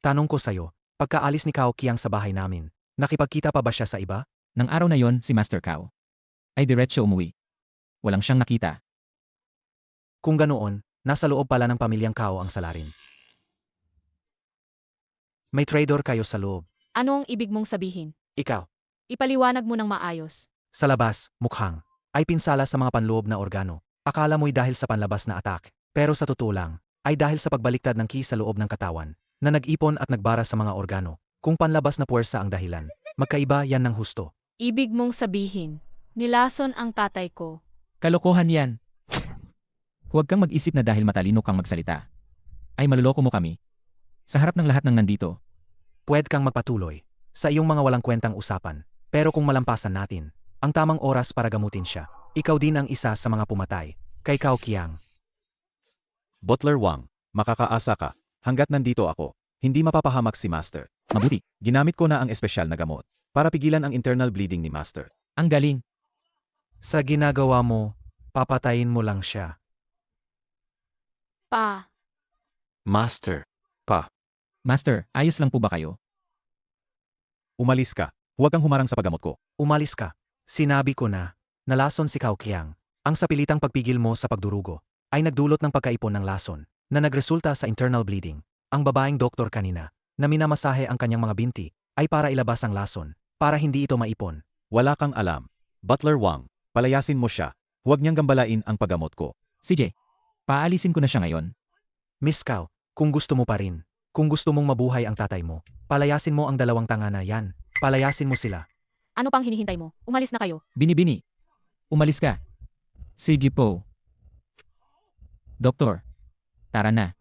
Tanong ko sa'yo, pagkaalis ni Kao Kiang sa bahay namin, nakipagkita pa ba siya sa iba? Nang araw na yon si Master Kao ay diretsyo umuwi. Walang siyang nakita. Kung ganoon, nasa loob pala ng pamilyang Kao ang salarin. May traitor kayo sa loob. Ano ang ibig mong sabihin? Ikaw, Ipaliwanag mo ng maayos. Sa labas, mukhang, ay pinsala sa mga panloob na organo. Akala mo'y dahil sa panlabas na atak, pero sa totoo lang, ay dahil sa pagbaliktad ng ki sa loob ng katawan, na nag-ipon at nagbara sa mga organo. Kung panlabas na puwersa ang dahilan, magkaiba yan ng husto. Ibig mong sabihin, nilason ang tatay ko. Kalokohan yan. Huwag kang mag-isip na dahil matalino kang magsalita ay maluloko mo kami. Sa harap ng lahat ng nandito, Pwede kang magpatuloy sa iyong mga walang kwentang usapan, pero kung malampasan natin, ang tamang oras para gamutin siya, ikaw din ang isa sa mga pumatay, kay Kao Kiang. Butler Wang, makakaasa ka. Hanggat nandito ako, hindi mapapahamak si Master. mabuti. Ginamit ko na ang espesyal na gamot para pigilan ang internal bleeding ni Master. Ang galing. Sa ginagawa mo, papatayin mo lang siya. Pa, Master. Master, ayos lang po ba kayo? Umalis ka. Huwag kang humarang sa paggamot ko. Umalis ka. Sinabi ko na, nalason si Kao Kiang. Ang sapilitang pagpigil mo sa pagdurugo ay nagdulot ng pagkaipon ng lason na nagresulta sa internal bleeding. Ang babaeng doktor kanina na minamasahe ang kanyang mga binti ay para ilabas ang lason para hindi ito maipon. Wala kang alam. Butler Wang, palayasin mo siya. Huwag niyang gambalain ang paggamot ko. Sige, paalisin ko na siya ngayon. Miss Kao, kung gusto mo pa rin, kung gusto mong mabuhay ang tatay mo, palayasin mo ang dalawang tanga na yan. Palayasin mo sila. ano pang hinihintay mo? Umalis na kayo. Binibini. Umalis ka. Sige po. Doktor, tara na.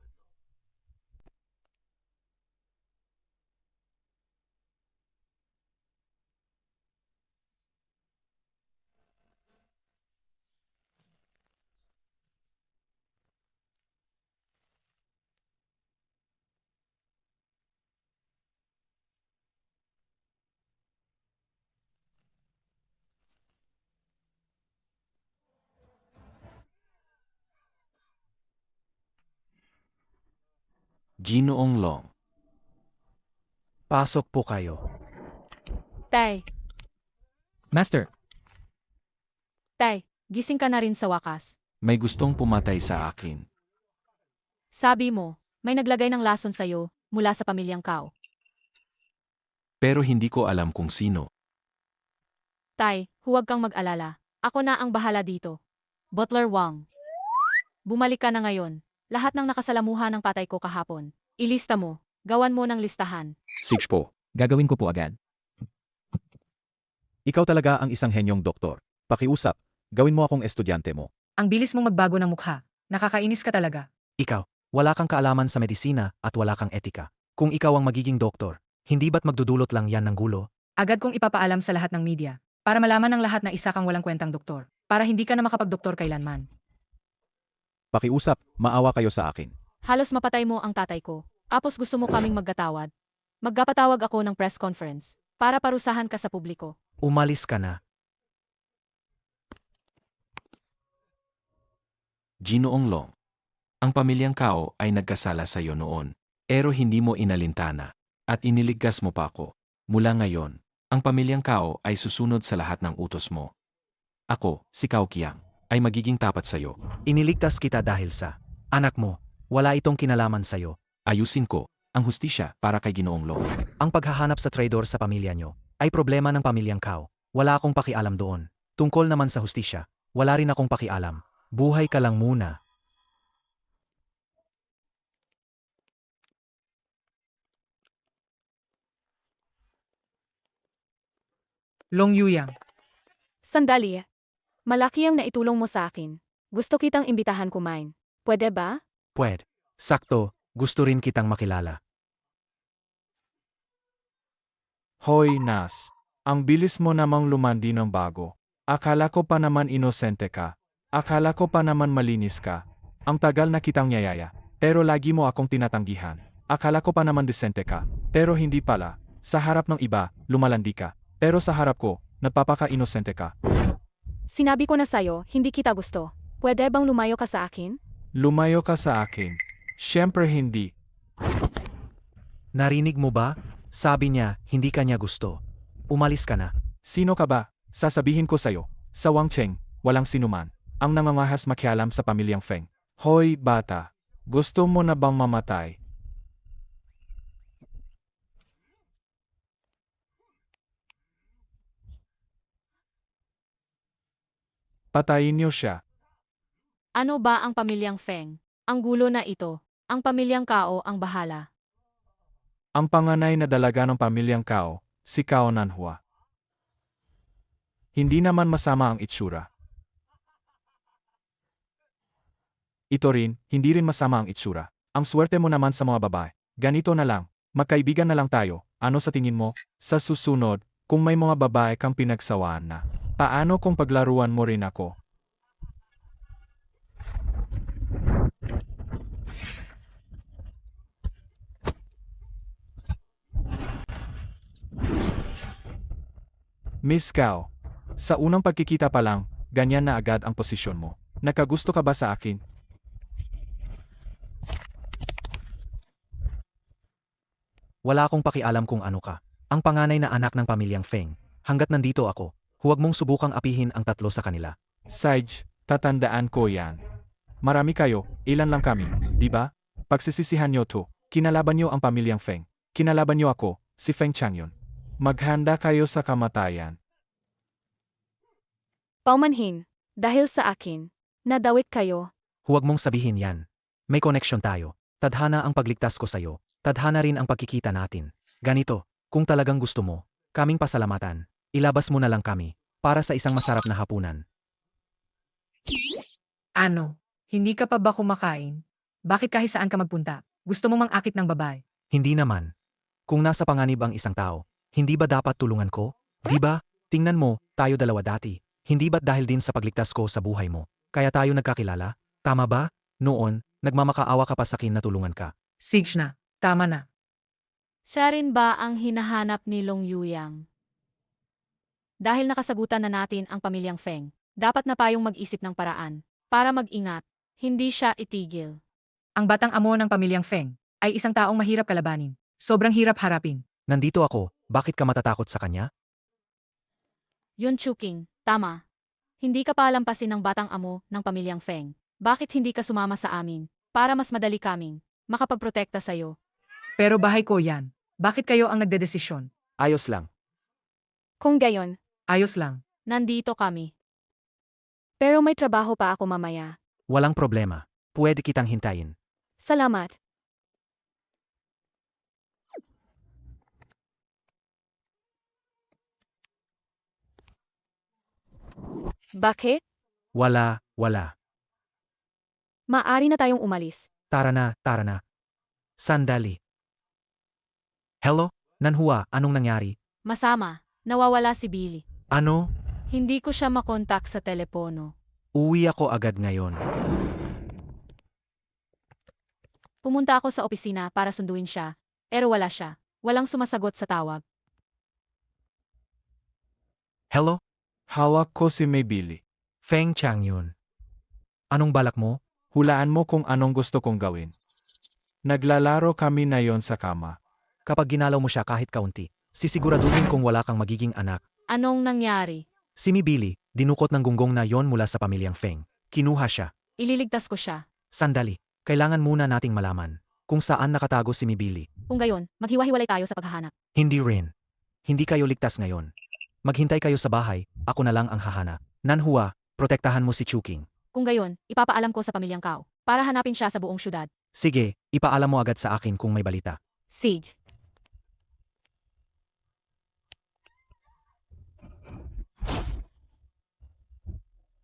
Ginoong Long. Pasok po kayo. Tay, Master, tay, gising ka na rin sa wakas. May gustong pumatay sa akin. Sabi mo, may naglagay ng lason sa'yo mula sa pamilyang Kao. Pero hindi ko alam kung sino. Tay, huwag kang mag-alala. Ako na ang bahala dito. Butler Wang. Bumalik ka na ngayon. Lahat ng nakasalamuha ng patay ko kahapon. Ilista mo. Gawan mo ng listahan. Sige po. gagawin ko po agad. Ikaw talaga ang isang henyong doktor. Pakiusap, gawin mo akong estudyante mo. Ang bilis mong magbago ng mukha. Nakakainis ka talaga. Ikaw, wala kang kaalaman sa medisina at wala kang etika. Kung ikaw ang magiging doktor, hindi ba't magdudulot lang yan ng gulo? Agad kong ipapaalam sa lahat ng media para malaman ng lahat na isa kang walang kwentang doktor. Para hindi ka na makapagdoktor kailanman. Pakiusap, maawa kayo sa akin. Halos mapatay mo ang tatay ko. Apos gusto mo kaming magkatawad. Magkapatawag ako ng press conference para parusahan ka sa publiko. Umalis ka na. Ginoong Long. Ang pamilyang Kao ay nagkasala sa iyo noon. Pero hindi mo inalintana. At iniligtas mo pa ako. Mula ngayon, ang pamilyang Kao ay susunod sa lahat ng utos mo. Ako, si Kao Kiang, ay magiging tapat sa iyo. Iniligtas kita dahil sa anak mo. Wala itong kinalaman sa'yo. Ayusin ko ang hustisya para kay Ginoong Long. Ang paghahanap sa traidor sa pamilya nyo ay problema ng pamilyang Kao. Wala akong pakialam doon. Tungkol naman sa hustisya, wala rin akong pakialam. Buhay ka lang muna. Long Yuyang. Sandali. Malaki ang naitulong mo sa akin. Gusto kitang imbitahan kumain. Pwede ba? Pwede. Sakto, gusto rin kitang makilala. Hoy, Nas. Ang bilis mo namang lumandi ng bago. Akala ko pa naman inosente ka. Akala ko pa naman malinis ka. Ang tagal na kitang niyayaya. Pero lagi mo akong tinatanggihan. Akala ko pa naman disente ka. Pero hindi pala. Sa harap ng iba, lumalandi ka. Pero sa harap ko, nagpapaka-inosente ka. Sinabi ko na sa'yo, hindi kita gusto. Pwede bang lumayo ka sa akin? Lumayo ka sa akin. Siyempre hindi. Narinig mo ba? Sabi niya, hindi ka niya gusto. Umalis ka na. Sino ka ba? Sasabihin ko sa'yo. Sa Wang Cheng, walang sinuman. Ang nangangahas makialam sa pamilyang Feng. Hoy, bata. Gusto mo na bang mamatay? Patayin niyo siya. Ano ba ang pamilyang Feng? Ang gulo na ito. Ang pamilyang Kao ang bahala. Ang panganay na dalaga ng pamilyang Kao, si Kao Nanhua. Hindi naman masama ang itsura. Ito rin, hindi rin masama ang itsura. Ang swerte mo naman sa mga babae. Ganito na lang, magkaibigan na lang tayo. Ano sa tingin mo? Sa susunod, kung may mga babae kang pinagsawaan na, paano kung paglaruan mo rin ako? Miss Kao, sa unang pagkikita pa lang, ganyan na agad ang posisyon mo. Nakagusto ka ba sa akin? Wala akong pakialam kung ano ka. Ang panganay na anak ng pamilyang Feng. Hanggat nandito ako, huwag mong subukang apihin ang tatlo sa kanila. Sage, tatandaan ko yan. Marami kayo, ilan lang kami, di ba? Pagsisisihan nyo to, kinalaban nyo ang pamilyang Feng. Kinalaban nyo ako, si Feng Changyun. Maghanda kayo sa kamatayan. Paumanhin, dahil sa akin, nadawit kayo. Huwag mong sabihin yan. May connection tayo. Tadhana ang pagligtas ko sa'yo. Tadhana rin ang pagkikita natin. Ganito, kung talagang gusto mo, kaming pasalamatan, ilabas mo na lang kami, para sa isang masarap na hapunan. Ano? Hindi ka pa ba kumakain? Bakit kahit saan ka magpunta? Gusto mo mang-akit ng babae? Hindi naman. Kung nasa panganib ang isang tao, hindi ba dapat tulungan ko? Di ba? Tingnan mo, tayo dalawa dati. Hindi ba't dahil din sa pagligtas ko sa buhay mo, kaya tayo nagkakilala? Tama ba? Noon, nagmamakaawa ka pa sa akin na tulungan ka. Sige na, tama na. Siya rin ba ang hinahanap ni Long Yuyang? Dahil nakasagutan na natin ang pamilyang Feng, dapat na tayong mag-isip ng paraan para mag-ingat, hindi siya itigil. Ang batang amo ng pamilyang Feng ay isang taong mahirap kalabanin. Sobrang hirap harapin. Nandito ako, bakit ka matatakot sa kanya? Yun Chuking, tama. Hindi ka palampasin ng batang amo ng pamilyang Feng. Bakit hindi ka sumama sa amin para mas madali kaming makapagprotekta sa'yo? Pero bahay ko yan. Bakit kayo ang nagdedesisyon? Ayos lang. Kung gayon, Ayos lang. Nandito kami. pero may trabaho pa ako mamaya. Walang problema. Pwede kitang hintayin. Salamat. Bakit? Wala. Maari na tayong umalis. Tara na. Sandali. Hello? Nanhua, anong nangyari? Masama, nawawala si Billy. Ano? Hindi ko siya makontak sa telepono. Uwi ako agad ngayon. Pumunta ako sa opisina para sunduin siya, pero wala siya. Walang sumasagot sa tawag. Hello? Hawak ko si Maybili. Feng Changyun. Anong balak mo? Hulaan mo kung anong gusto kong gawin. Naglalaro kami na yon sa kama. Kapag ginalaw mo siya kahit kaunti, sisiguraduhin kung wala kang magiging anak. Anong nangyari? Si Mibili, dinukot ng gunggong na yon mula sa pamilyang Feng. Kinuha siya. Ililigtas ko siya. Sandali, kailangan muna nating malaman kung saan nakatago si Mibili. Kung gayon, maghiwa-hiwalay tayo sa paghahanap. Hindi rin. Hindi kayo ligtas ngayon. Maghintay kayo sa bahay, ako na lang ang hahanap. Nanhua, protektahan mo si Chuking. Kung gayon, ipapaalam ko sa pamilyang Kao para hanapin siya sa buong syudad. Sige, ipaalam mo agad sa akin kung may balita. Siege.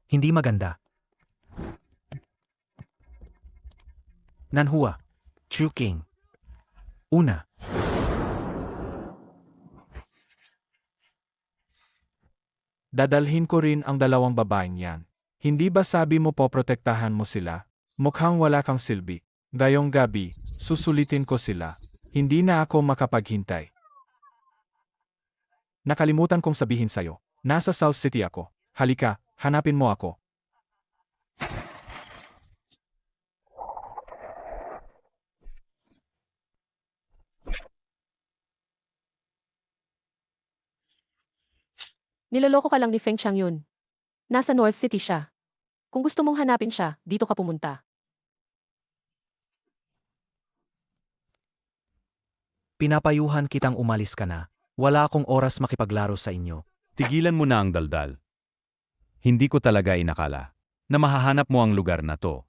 Hindi maganda. Nanhua. Chuking. Una. Dadalhin ko rin ang dalawang babaeng yan. Hindi ba sabi mo poprotektahan mo sila? Mukhang wala kang silbi. Ngayong gabi, susulitin ko sila. Hindi na ako makapaghintay. Nakalimutan kong sabihin sa'yo. Nasa South City ako. Halika, hanapin mo ako. Niloloko ka lang ni Feng Changyun. Nasa North City siya. Kung gusto mong hanapin siya, dito ka pumunta. Pinapayuhan kitang umalis ka na. Wala akong oras makipaglaro sa inyo. Tigilan mo na ang daldal. Hindi ko talaga inakala na mahahanap mo ang lugar na to.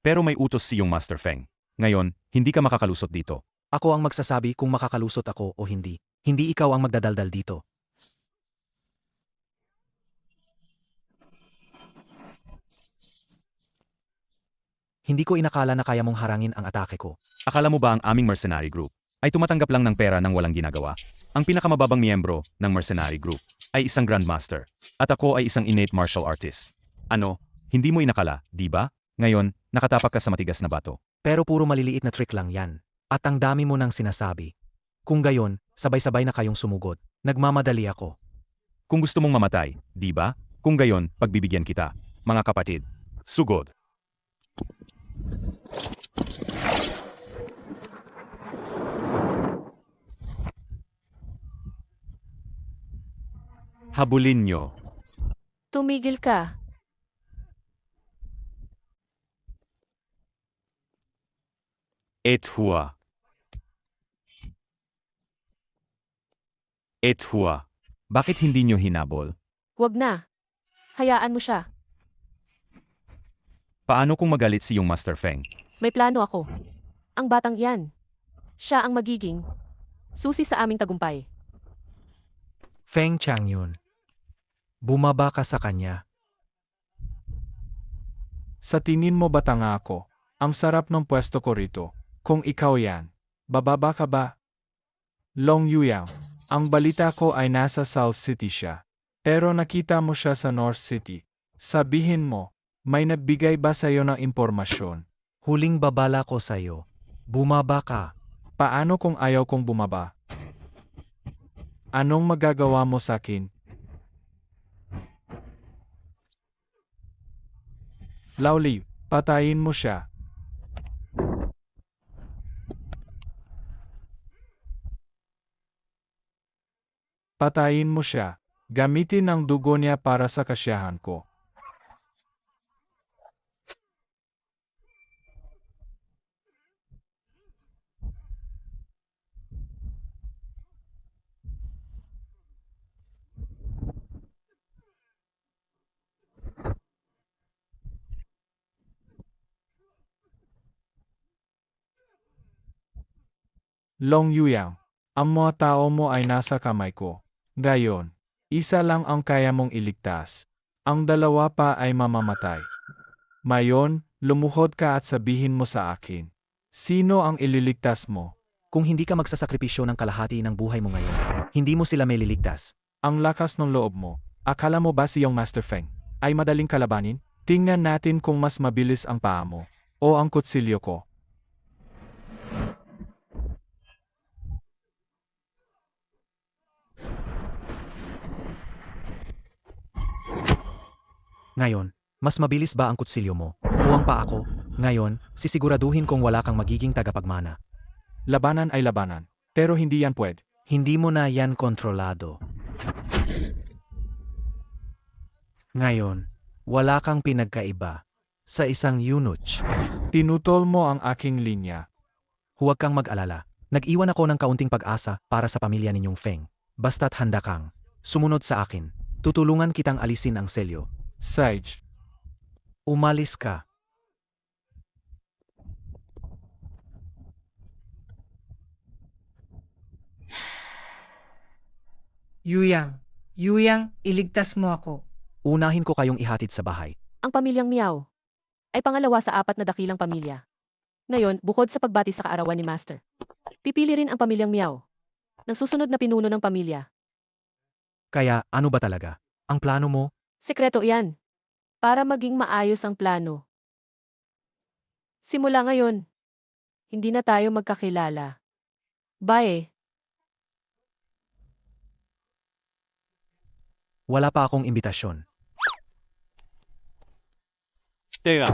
Pero may utos si yung Master Feng. Ngayon, hindi ka makakalusot dito. Ako ang magsasabi kung makakalusot ako o hindi. Hindi ikaw ang magdadaldal dito. Hindi ko inakala na kaya mong harangin ang atake ko. Akala mo ba ang aming mercenary group ay tumatanggap lang ng pera ng walang ginagawa? Ang pinakamababang miyembro ng mercenary group ay isang grandmaster. At ako ay isang innate martial artist. Ano, hindi mo inakala, di ba? Ngayon, nakatapak ka sa matigas na bato. Pero puro maliliit na trick lang yan. At ang dami mo nang sinasabi. Kung gayon, sabay-sabay na kayong sumugod. Nagmamadali ako. Kung gusto mong mamatay, di ba? Kung gayon, pagbibigyan kita. Mga kapatid, sugod. Habulin nyo. Tumigil ka. Et hua. Et hua. Bakit hindi nyo hinabol? Huwag na. Hayaan mo siya. Paano kung magalit si yung Master Feng? May plano ako. Ang batang yan. Siya ang magiging susi sa aming tagumpay. Feng Changyun. Bumaba ka sa kanya. Sa tingin mo ba tanga ako? Ang sarap ng pwesto ko rito. Kung ikaw yan, bababa ka ba? Long Yuyang, ang balita ko ay nasa South City siya. Pero nakita mo siya sa North City. Sabihin mo, may nagbigay ba sa'yo ng impormasyon? Huling babala ko sa'yo. Bumaba ka. Paano kung ayaw kong bumaba? Anong magagawa mo sa'kin? Lauli, patayin mo siya. Patayin mo siya. Gamitin ang dugo niya para sa kasiyahan ko. Long Yuyang, ang mga tao mo ay nasa kamay ko. Gayon, isa lang ang kaya mong iligtas. Ang dalawa pa ay mamamatay. Mayon, lumuhod ka at sabihin mo sa akin. Sino ang ililigtas mo? Kung hindi ka magsasakripisyo ng kalahati ng buhay mo ngayon, hindi mo sila may liligtas. Ang lakas ng loob mo. Akala mo ba si yung Master Feng ay madaling kalabanin? Tingnan natin kung mas mabilis ang paa mo o ang kutsilyo ko. Ngayon, mas mabilis ba ang kutsilyo mo? O ang paa ko? Ngayon, sisiguraduhin kong wala kang magiging tagapagmana. Labanan ay labanan, pero hindi yan pwede. Hindi mo na yan kontrolado. Ngayon, wala kang pinagkaiba sa isang eunuch. Tinutol mo ang aking linya. Huwag kang mag-alala. Nag-iwan ako ng kaunting pag-asa para sa pamilya ninyong Feng. Basta't handa kang sumunod sa akin. Tutulungan kitang alisin ang selyo. Sage, Umalis ka. Yuyang, iligtas mo ako. Unahin ko kayong ihatid sa bahay. Ang pamilyang Miao ay pangalawa sa 4 na dakilang pamilya. Ngayon, bukod sa pagbati sa kaarawan ni Master, pipili rin ang pamilyang Miao ng susunod na pinuno ng pamilya. Kaya ano ba talaga? Ang plano mo? Sekreto yan. Para maging maayos ang plano. Simula ngayon, hindi na tayo magkakilala. Bye. Wala pa akong imbitasyon. Teka.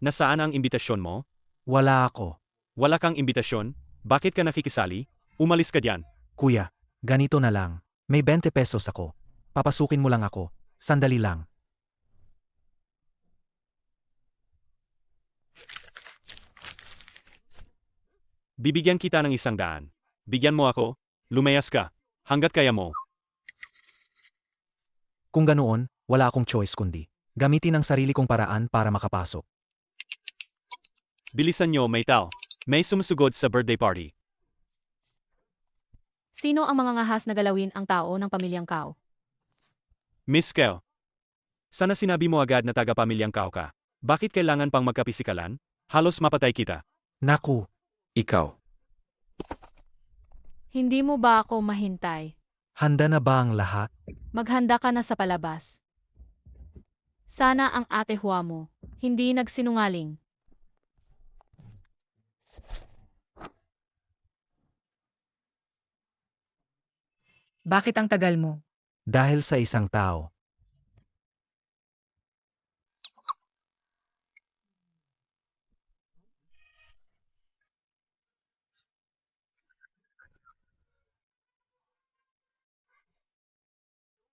Nasaan ang imbitasyon mo? Wala ako. Wala kang imbitasyon? Bakit ka nakikisali? Umalis ka diyan. Kuya, ganito na lang. May 20 pesos ako. Papasukin mo lang ako. Sandali lang. Bibigyan kita ng 100. Bigyan mo ako. Lumayas ka. Hanggat kaya mo. Kung ganoon, wala akong choice kundi gamitin ang sarili kong paraan para makapasok. Bilisan nyo, may tao. May sumusugod sa birthday party. Sino ang mga ngahas na galawin ang tao ng pamilyang Kao? Miss Kel. Sana sinabi mo agad na taga-pamilyang Kao ka. Bakit kailangan pang magkapisikalan? Halos mapatay kita. Naku, Ikaw. Hindi mo ba ako mahintay? handa na ba ang lahat? Maghanda ka na sa palabas. Sana ang ate Hua mo hindi nagsinungaling. Bakit ang tagal mo? Dahil sa isang tao.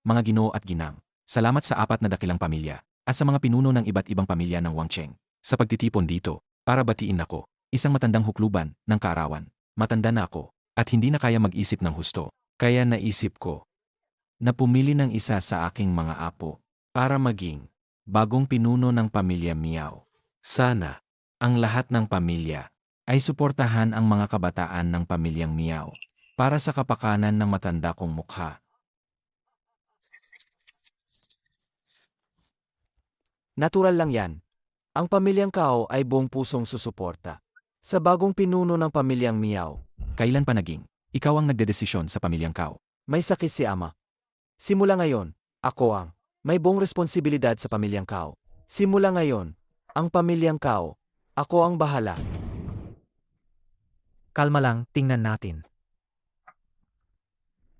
Mga ginoo at ginang, salamat sa 4 na dakilang pamilya at sa mga pinuno ng iba't ibang pamilya ng Wangcheng sa pagtitipon dito para batiin ako, isang matandang hukluban ng kaarawan. Matanda na ako at hindi na kaya mag-isip ng husto. Kaya naisip ko na pumili ng isa sa aking mga apo para maging bagong pinuno ng pamilya Miao. Sana ang lahat ng pamilya ay suportahan ang mga kabataan ng pamilyang Miao para sa kapakanan ng matanda kong mukha. Natural lang yan. Ang pamilyang Kao ay buong pusong susuporta sa bagong pinuno ng pamilyang Miao. Kailan pa naging ikaw ang nagdedesisyon sa pamilyang Kao? May sakit si ama. Simula ngayon, ako ang may buong responsibilidad sa pamilyang Kao. Simula ngayon, ang pamilyang Kao, ako ang bahala. Kalma lang, tingnan natin.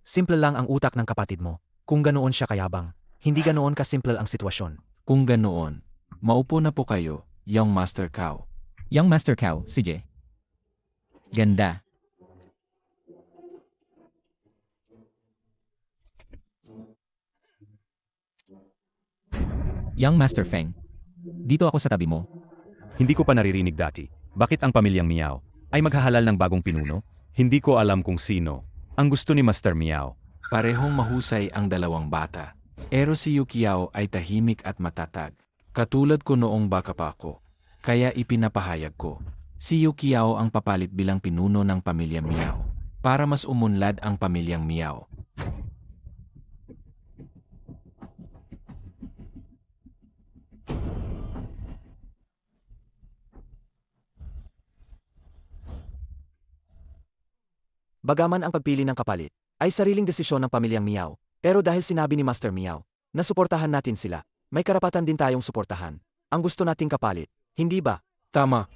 Simple lang ang utak ng kapatid mo. Kung ganoon siya kayabang, hindi ganoon kasimple ang sitwasyon. Kung ganoon, maupo na po kayo, Young Master Kao. Young Master Cow, si Jay. Ganda. Young Master Feng. Dito ako sa tabi mo. Hindi ko pa naririnig dati. Bakit ang pamilyang Miao ay maghahalal ng bagong pinuno? Hindi ko alam kung sino ang gusto ni Master Miao. Parehong mahusay ang dalawang bata. Pero si Yukiao ay tahimik at matatag. Katulad ko noong baka pa ako. Kaya ipinapahayag ko. Si Yukiao ang papalit bilang pinuno ng pamilyang Miao. Para mas umunlad ang pamilyang Miao. Bagaman ang pagpili ng kapalit ay sariling desisyon ng pamilyang Miao, pero dahil sinabi ni Master Miao na suportahan natin sila, may karapatan din tayong suportahan ang gusto nating kapalit, hindi ba? Tama.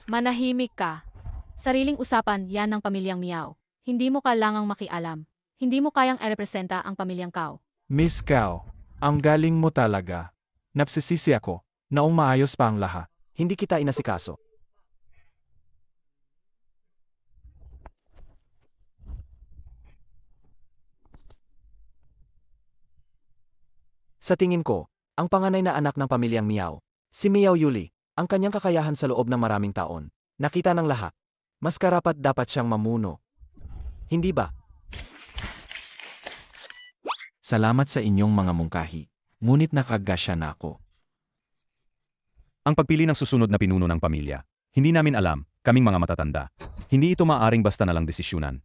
Manahimik ka. Sariling usapan yan ng pamilyang Miao. Hindi mo kailangang makialam. Hindi mo kayang irepresenta ang pamilyang Kao. Miss Kao, ang galing mo talaga. Napsisisi ako, naong maayos pa ang lahat. Hindi kita inasikaso. Sa tingin ko, ang panganay na anak ng pamilyang Miao, si Miao Yuli, ang kanyang kakayahan sa loob ng maraming taon, nakita ng lahat. Mas karapat dapat siyang mamuno. Hindi ba? Salamat sa inyong mga mungkahi. Ngunit nakagasya na ako. Ang pagpili ng susunod na pinuno ng pamilya, hindi namin alam, kaming mga matatanda. Hindi ito maaaring basta na lang desisyunan.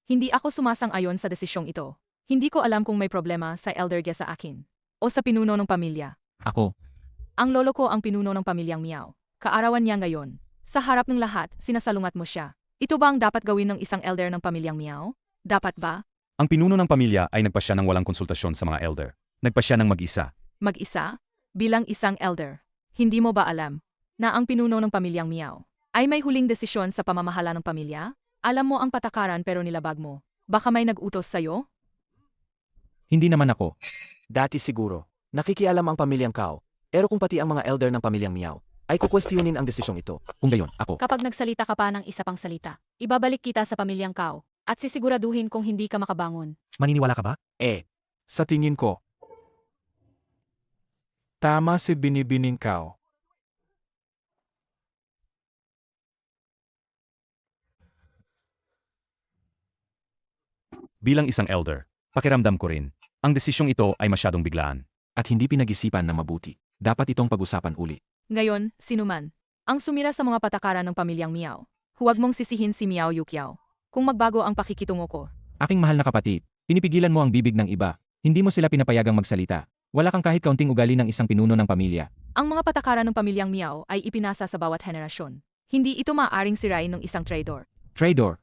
Hindi ako sumasang-ayon sa desisyong ito. Hindi ko alam kung may problema sa elder niya sa akin o sa pinuno ng pamilya. Ako. Ang lolo ko ang pinuno ng pamilyang Miao. Kaarawan niya ngayon. Sa harap ng lahat, sinasalungat mo siya. Ito ba ang dapat gawin ng isang elder ng pamilyang Meow? Dapat ba? Ang pinuno ng pamilya ay nagpasya ng walang konsultasyon sa mga elder. Nagpasya ng mag-isa. Mag-isa? Bilang isang elder. Hindi mo ba alam na ang pinuno ng pamilyang Meow ay may huling desisyon sa pamamahala ng pamilya? Alam mo ang patakaran pero nilabag mo. Baka may nag-utos sa'yo? Hindi naman ako. Dati siguro, nakikialam ang pamilyang Kao. Pero kung pati ang mga elder ng pamilyang Meow ay kukwestiyonin ang desisyong ito. Kung gayon, ako. Kapag nagsalita ka pa ng isa pang salita, ibabalik kita sa pamilyang Kao at sisiguraduhin kung hindi ka makabangon. Maniniwala ka ba? Sa tingin ko, tama si Binibining Kao. Bilang isang elder, pakiramdam ko rin, ang desisyong ito ay masyadong biglaan. At hindi pinag-isipan na mabuti. Dapat itong pag-usapan uli. Ngayon, sinuman ang sumira sa mga patakaran ng pamilyang Meow. Huwag mong sisihin si Meow Yukiao. Kung magbago ang pakikitungo ko, Aking mahal na kapatid, pinipigilan mo ang bibig ng iba. Hindi mo sila pinapayagang magsalita. Wala kang kahit kaunting ugali ng isang pinuno ng pamilya. ang mga patakaran ng pamilyang Meow ay ipinasa sa bawat henerasyon. Hindi ito maaaring sirain ng isang traidor. Traidor.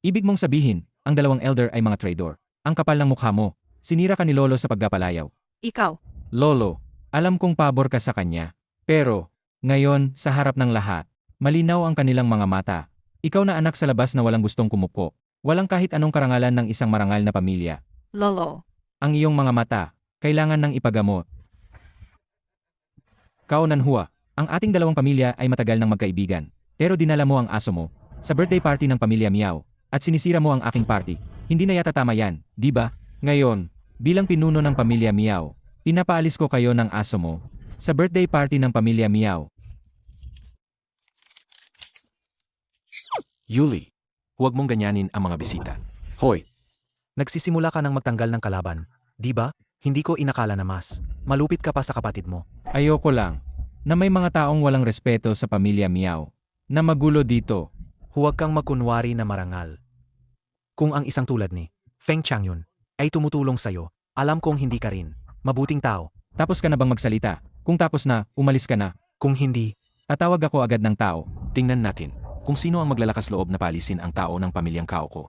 Ibig mong sabihin, ang dalawang elder ay mga traidor. Ang kapal ng mukha mo. Sinira ka ni Lolo sa pagkapalayaw. Ikaw, Lolo, alam kong pabor ka sa kanya. Pero, ngayon, sa harap ng lahat, malinaw ang kanilang mga mata. Ikaw na anak sa labas na walang gustong kumupo. Walang kahit anong karangalan ng isang marangal na pamilya. Lolo. Ang iyong mga mata, kailangan ng ipagamot. Kaonanhua, ang ating dalawang pamilya ay matagal ng magkaibigan. Pero dinala mo ang aso mo sa birthday party ng pamilya Meow at sinisira mo ang aking party. Hindi na yata tama yan, di ba? Ngayon, bilang pinuno ng pamilya Meow, pinapaalis ko kayo ng aso mo sa birthday party ng pamilya Meow. Yuli, huwag mong ganyanin ang mga bisita. Hoy, Nagsisimula ka ng magtanggal ng kalaban, di ba? Hindi ko inakala na mas malupit ka pa sa kapatid mo. Ayoko lang na may mga taong walang respeto sa pamilya Meow na magulo dito. Huwag kang magkunwari na marangal. Kung ang isang tulad ni Feng Changyun ay tumutulong sa'yo, alam kong hindi ka rin mabuting tao. Tapos ka na bang magsalita? Kung tapos na, umalis ka na. Kung hindi, Tatawag ako agad ng tao. Tingnan natin kung sino ang maglalakas loob na palisin ang tao ng pamilyang Kao ko.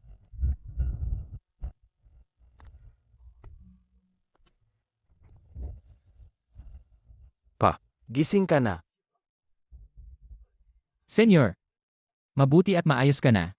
Gising ka na. Senyor, mabuti at maayos ka na.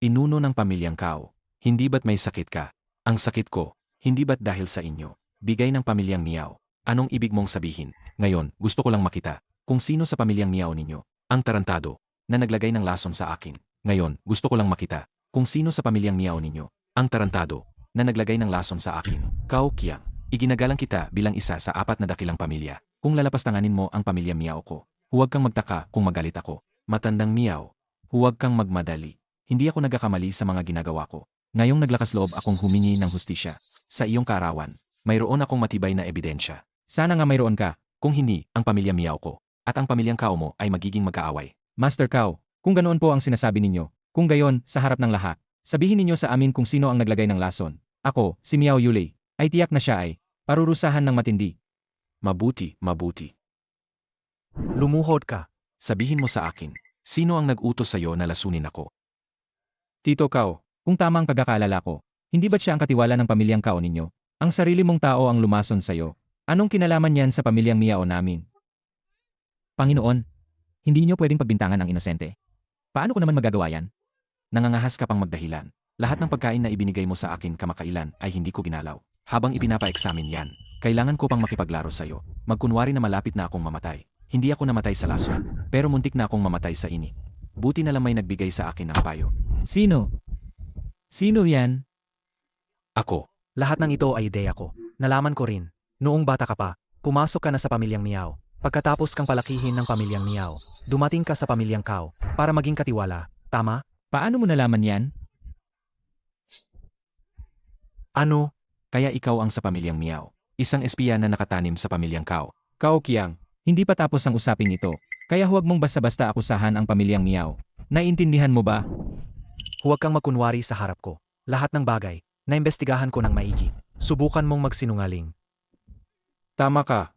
Pinuno ng pamilyang Kao, hindi ba't may sakit ka? Ang sakit ko, hindi ba't dahil sa inyo? Bigay ng pamilyang Meow. Anong ibig mong sabihin? Ngayon, gusto ko lang makita kung sino sa pamilyang Meow ninyo ang tarantado na naglagay ng lason sa akin. Ngayon, gusto ko lang makita kung sino sa pamilyang Meow ninyo ang tarantado na naglagay ng lason sa akin. Kao Kiang, iginagalang kita bilang isa sa 4 na dakilang pamilya. Kung lalapastanganin mo ang pamilya Meow ko, huwag kang magtaka kung magalit ako. Matandang Meow, huwag kang magmadali. Hindi ako nagkakamali sa mga ginagawa ko. Ngayong naglakas loob akong humingi ng hustisya sa iyong kaarawan. Mayroon akong matibay na ebidensya. Sana nga mayroon ka. Kung hindi, ang pamilya Meow ko at ang pamilyang Kao mo ay magiging magkaaway. Master Kao, kung ganoon po ang sinasabi ninyo, kung gayon, sa harap ng lahat, sabihin ninyo sa amin kung sino ang naglagay ng lason. Ako, si Meow Yulei, ay tiyak na siya ay parurusahan ng matindi. Mabuti, mabuti. lumuhod ka. Sabihin mo sa akin, sino ang nag-utos sa'yo na lasunin ako? Tito Kao, kung tama ang pagkakaalala ko, hindi ba't siya ang katiwala ng pamilyang Kao ninyo? Ang sarili mong tao ang lumason sa'yo. Anong kinalaman niyan sa pamilyang Meow namin? Panginoon, hindi niyo pwedeng pagbintangan ang inosente. Paano ko naman magagawa yan? Nangangahas ka pang magdahilan. Lahat ng pagkain na ibinigay mo sa akin kamakailan ay hindi ko ginalaw. Habang ipinapa-eksamin yan, kailangan ko pang makipaglaro sa'yo. Magkunwari na malapit na akong mamatay. Hindi ako namatay sa lason, pero muntik na akong mamatay sa init. Buti na lang may nagbigay sa akin ng payo. Sino? Sino yan? Ako, Lahat ng ito ay ideya ko. Nalaman ko rin. Noong bata ka pa, pumasok ka na sa pamilyang Meow. Pagkatapos kang palakihin ng pamilyang Meow, dumating ka sa pamilyang Kao para maging katiwala. Tama? Paano mo nalaman yan? Ano? kaya ikaw ang sa pamilyang Meow. Isang espiya na nakatanim sa pamilyang Kao. Kao Kiang, hindi pa tapos ang usaping ito, kaya huwag mong basta-basta akusahan ang pamilyang Meow. Naiintindihan mo ba? Huwag kang magkunwari sa harap ko. Lahat ng bagay, naimbestigahan ko ng maigi. Subukan mong magsinungaling. Tama ka.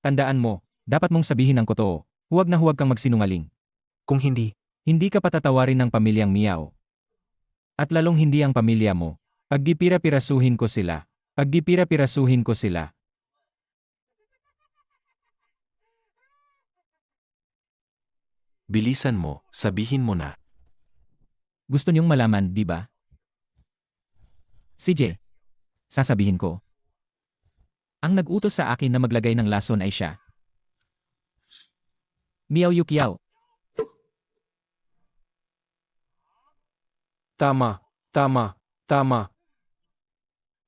Tandaan mo, dapat mong sabihin ang totoo. Huwag na huwag kang magsinungaling. Kung hindi, Hindi ka patatawarin ng pamilyang Miao. At lalong hindi ang pamilya mo. Pagdipira-pirasuhin ko sila. Pagdipira-pirasuhin ko sila. Bilisan mo, sabihin mo na. Gusto niyong malaman, di ba? CJ, sasabihin ko. Ang nag-utos sa akin na maglagay ng lason ay siya. Miao Yukiao. Tama, tama, tama.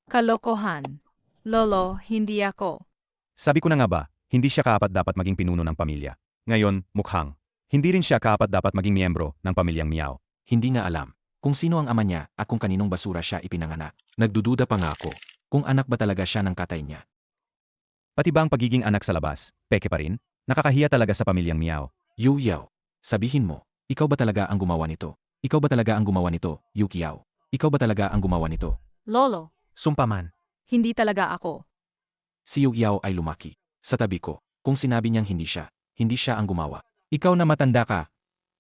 Kalokohan. Lolo, hindi ako. Sabi ko na nga ba, hindi siya kaapat dapat maging pinuno ng pamilya. Ngayon, mukhang. Hindi rin siya kaapat dapat maging miyembro ng pamilyang Miao. Hindi nga alam kung sino ang ama niya at kung kaninong basura siya ipinanganak. Nagdududa pa nga ako kung anak ba talaga siya ng katay niya. Pati ba ang pagiging anak sa labas, peke pa rin? Nakakahiya talaga sa pamilyang Miao. Yu Yao, sabihin mo, ikaw ba talaga ang gumawa nito? Ikaw ba talaga ang gumawa nito, Yu Kiao? Ikaw ba talaga ang gumawa nito? Lolo, sumpa man. hindi talaga ako. Si Yu Yao ay lumaki sa tabi ko. Kung sinabi niyang hindi siya ang gumawa. Ikaw na matanda ka.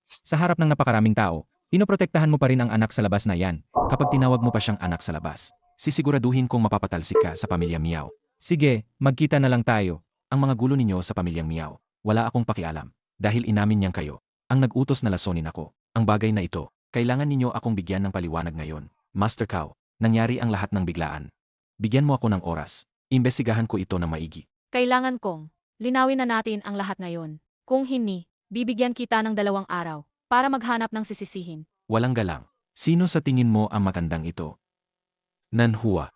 Sa harap ng napakaraming tao, pinoprotektahan mo pa rin ang anak sa labas na yan. Kapag tinawag mo pa siyang anak sa labas, sisiguraduhin kong mapapatalsik ka sa pamilya Miao. Sige, magkita na lang tayo. Ang mga gulo ninyo sa pamilyang Miao, wala akong pakialam. Dahil inamin niyang kayo, ang nag-utos na lasonin ako. Ang bagay na ito, kailangan ninyo akong bigyan ng paliwanag ngayon. Master Cao, nangyari ang lahat ng biglaan. Bigyan mo ako ng oras. Imbestigahan ko ito na maigi. Kailangan kong linawin na natin ang lahat ngayon. Kung hindi, bibigyan kita ng 2 araw para maghanap ng sisisihin. Walang galang. Sino sa tingin mo ang matandang ito? Nanhua.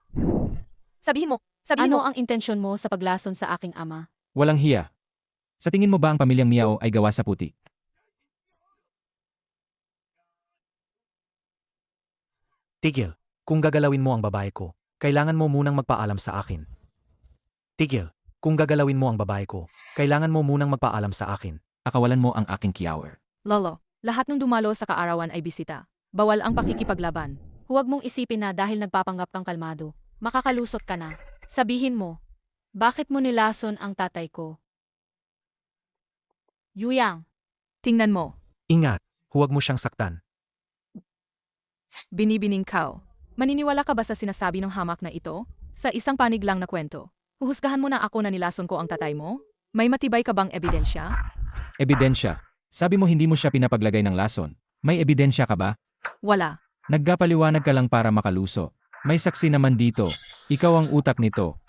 Sabihin mo, sabihin Ano mo. ang intensyon mo sa paglason sa aking ama? Walang hiya. Sa tingin mo ba ang pamilyang Miao ay gawa sa puti? Tigil, kung gagalawin mo ang babae ko, kailangan mo munang magpaalam sa akin. Tigil, kung gagalawin mo ang babae ko, kailangan mo munang magpaalam sa akin. Akawalan mo ang aking kiawer. Lolo, lahat ng dumalo sa kaarawan ay bisita. Bawal ang pakikipaglaban. Huwag mong isipin na dahil nagpapanggap kang kalmado, makakalusot ka na. Sabihin mo, bakit mo nilason ang tatay ko? Yuyang, tingnan mo. Ingat, huwag mo siyang saktan. Binibining kao. Maniniwala ka ba sa sinasabi ng hamak na ito? Sa isang panig lang na kwento. Huhusgahan mo na ako na nilason ko ang tatay mo? May matibay ka bang ebidensya? Ebidensya. Sabi mo hindi mo siya pinapaglagay ng lason. May ebidensya ka ba? Wala. Nagpapaliwanag ka lang para makaluso. May saksi naman dito. Ikaw ang utak nito.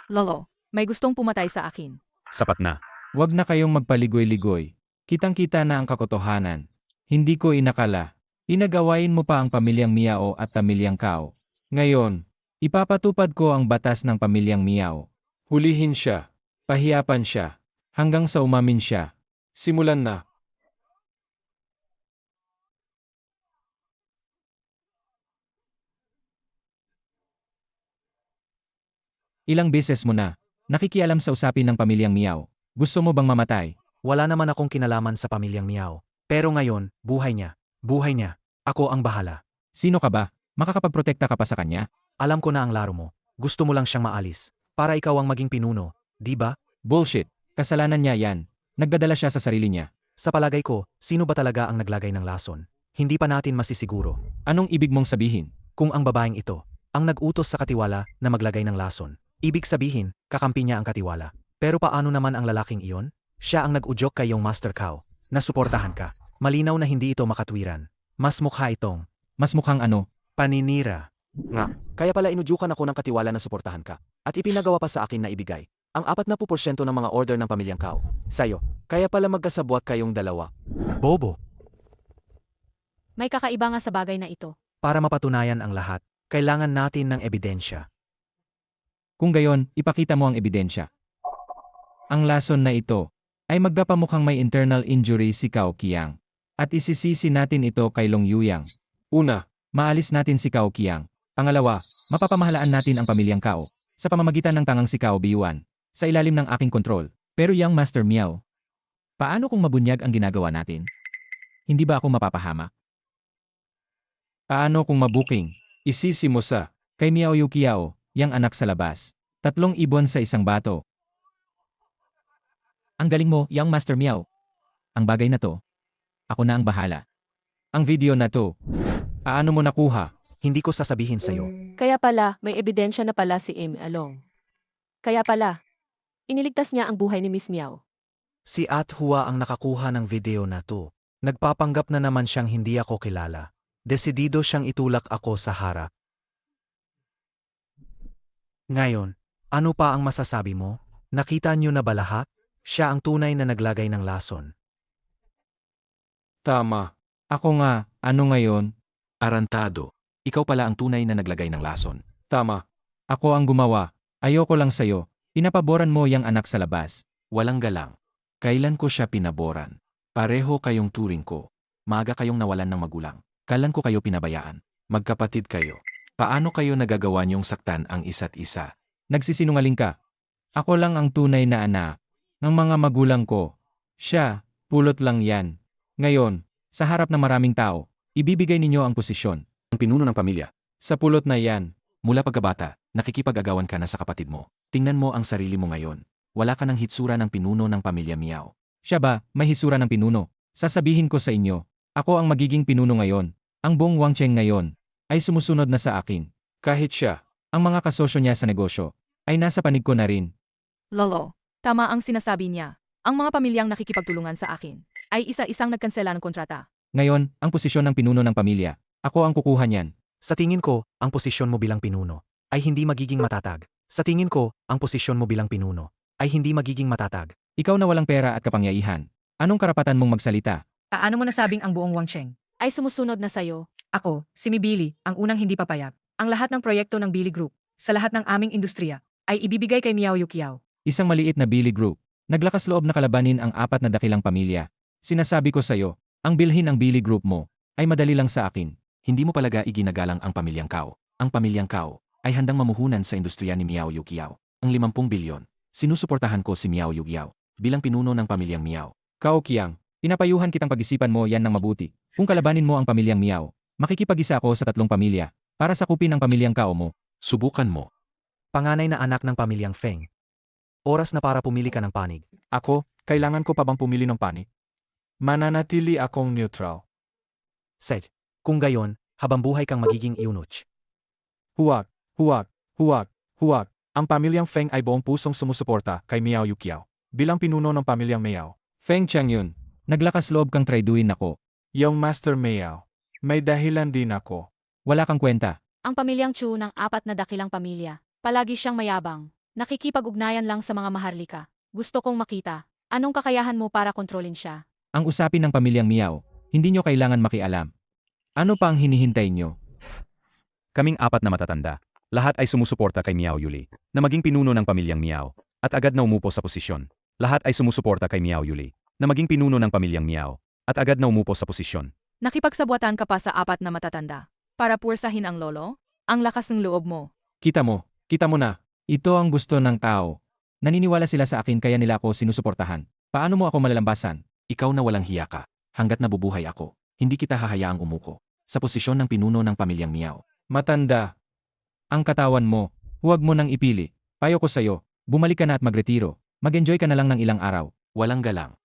Lolo, may gustong pumatay sa akin. Sapat na. Huwag na kayong magpaligoy-ligoy. Kitang-kita na ang katotohanan. Hindi ko inakala. Inagawain mo pa ang pamilyang Miao at pamilyang Cao. Ngayon, ipapatupad ko ang batas ng pamilyang Miao. Hulihin siya. Pahiyapan siya. Hanggang sa umamin siya. Simulan na. Ilang beses mo na. Nakikialam sa usapin ng pamilyang Miao. Gusto mo bang mamatay? Wala naman akong kinalaman sa pamilyang Miao. Pero ngayon, buhay niya. Buhay niya. Ako ang bahala. Sino ka ba? Makakapagprotekta ka pa sa kanya? Alam ko na ang laro mo. Gusto mo lang siyang maalis. Para ikaw ang maging pinuno. Di ba? Bullshit. Kasalanan niya yan. Nagdadala siya sa sarili niya. Sa palagay ko, sino ba talaga ang naglagay ng lason? Hindi pa natin masisiguro. Anong ibig mong sabihin? Kung ang babaeng ito, ang nag-utos sa katiwala na maglagay ng lason. Ibig sabihin, kakampi niya ang katiwala. Pero paano naman ang lalaking iyon? Siya ang nag-udyok kay iyong Master Cao. Nasuportahan ka. Malinaw na hindi ito makatwiran. Mas mukha itong Mas mukhang ano? paninira. Nga, kaya pala inudyukan ako ng katiwala na suportahan ka. At ipinagawa pa sa akin na ibigay ang 40% ng mga order ng pamilyang Cao. Sa'yo, kaya pala magkasabwat kayong dalawa. Bobo. May kakaiba nga sa bagay na ito. Para mapatunayan ang lahat, kailangan natin ng ebidensya. Kung gayon, ipakita mo ang ebidensya. Ang lason na ito ay magpapamukhang may internal injury si Cao Qiang. At isisisi natin ito kay Long Yuyang. Una, Maalis natin si Cao Qiang. Pangalawa, mapapamahalaan natin ang pamilyang Cao sa pamamagitan ng tangang si Cao Biyuan sa ilalim ng aking kontrol. Pero Yang Master Miao, paano kung mabunyag ang ginagawa natin? Hindi ba ako mapapahamak? Paano kung mabuking? isisi mo sa Kay Miao Yukiao, yang anak sa labas. 3 ibon sa isang bato. Ang galing mo, Yang Master Miao. Ang bagay na to, Ako na ang bahala. Ang video na to, paano mo nakuha? Hindi ko sasabihin sa'yo. Kaya pala, may ebidensya na pala si Amy Along. Kaya pala, iniligtas niya ang buhay ni Miss Meow. Si At Hua ang nakakuha ng video na to. Nagpapanggap na naman siyang hindi ako kilala. Desidido siyang itulak ako sa harap. Ngayon, ano pa ang masasabi mo? Nakita niyo na ba lahat? Siya ang tunay na naglagay ng lason. Tama. Ako nga, ano ngayon? Arantado. Ikaw pala ang tunay na naglagay ng lason. Tama. Ako ang gumawa. Ayoko lang sa'yo. Pinapaboran mo yang anak sa labas. Walang galang. Kailan ko siya pinaboran? Pareho kayong turing ko. Maaga kayong nawalan ng magulang. Kailan ko kayo pinabayaan? Magkapatid kayo. Paano kayo nagagawa niyong saktan ang isa't isa? Nagsisinungaling ka. Ako lang ang tunay na anak ng mga magulang ko. Siya, pulot lang yan. Ngayon, sa harap ng maraming tao, ibibigay ninyo ang posisyon. Ang pinuno ng pamilya. Sa pulot na yan, Mula pagkabata, nakikipag-agawan ka na sa kapatid mo. Tingnan mo ang sarili mo ngayon. Wala ka ng hitsura ng pinuno ng pamilya Miao. siya ba, may hisura ng pinuno? Sasabihin ko sa inyo, ako ang magiging pinuno ngayon. Ang buong Wangcheng ngayon ay sumusunod na sa akin. Kahit siya, ang mga kasosyo niya sa negosyo, ay nasa panig ko na rin. Lolo, tama ang sinasabi niya. Ang mga pamilyang nakikipagtulungan sa akin ay isa-isang nagkansela ng kontrata. Ngayon, ang posisyon ng pinuno ng pamilya, ako ang kukuha niyan. Sa tingin ko, ang posisyon mo bilang pinuno ay hindi magiging matatag. Sa tingin ko, ang posisyon mo bilang pinuno ay hindi magiging matatag. Ikaw na walang pera at kapangyarihan. Anong karapatan mong magsalita? Paano mo nasabing ang buong Wangcheng? Ay sumusunod na sa'yo. Ako, si Mibili, ang unang hindi papayag. Ang lahat ng proyekto ng Billy Group, sa lahat ng aming industriya, ay ibibigay kay Miao Yukiao. Isang maliit na Billy Group. Naglakas loob na kalabanin ang 4 na dakilang pamilya. Sinasabi ko sa'yo, ang bilhin ng Billy Group mo ay madali lang sa akin. Hindi mo palaga iginagalang ang pamilyang Kao. Ang pamilyang Kao ay handang mamuhunan sa industriya ni Miao Yukiao. Ang 50 bilyon. Sinusuportahan ko si Miao Yukiao bilang pinuno ng pamilyang Miao. Kao Kiang, pinapayuhan kitang pag-isipan mo yan ng mabuti. Kung kalabanin mo ang pamilyang Miao, makikipag-isa ako sa 3 pamilya para sakupin ang pamilyang Kao mo. Subukan mo. Panganay na anak ng pamilyang Feng. Oras na para pumili ka ng panig. Ako, kailangan ko pa bang pumili ng panig? Mananatili akong neutral. Seth, kung gayon, habang buhay kang magiging eunuch. Huwag, huwag, huwag, huwag. Ang pamilyang Feng ay buong pusong sumusuporta kay Miao Yukiao bilang pinuno ng pamilyang Miao. Feng Chang yun. Naglakas loob kang traiduin ako. Yung Master Miao, may dahilan din ako. Wala kang kwenta. Ang pamilyang Chu ng 4 na dakilang pamilya, palagi siyang mayabang. Nakikipag-ugnayan lang sa mga maharlika. Gusto kong makita, anong kakayahan mo para kontrolin siya? Ang usapin ng pamilyang Miao, hindi nyo kailangan makialam. Ano pa ang hinihintay nyo? Kaming 4 na matatanda. Lahat ay sumusuporta kay Miao Yuli na maging pinuno ng pamilyang Miao at agad na umupo sa posisyon. Lahat ay sumusuporta kay Miao Yuli na maging pinuno ng pamilyang Miao at agad na umupo sa posisyon. Nakipagsabuatan ka pa sa 4 na matatanda para pursahin ang lolo? Ang lakas ng loob mo. Kita mo na. Ito ang gusto ng tao. Naniniwala sila sa akin kaya nila ako sinusuportahan. Paano mo ako malalambasan? Ikaw na walang hiya ka. Hanggat nabubuhay ako, hindi kita hahayaang umuko sa posisyon ng pinuno ng pamilyang Miao. Matanda. Ang katawan mo, huwag mo nang ipili. Payo ko sa'yo, bumalik ka na at magretiro. Mag-enjoy ka na lang ng ilang araw. Walang galang.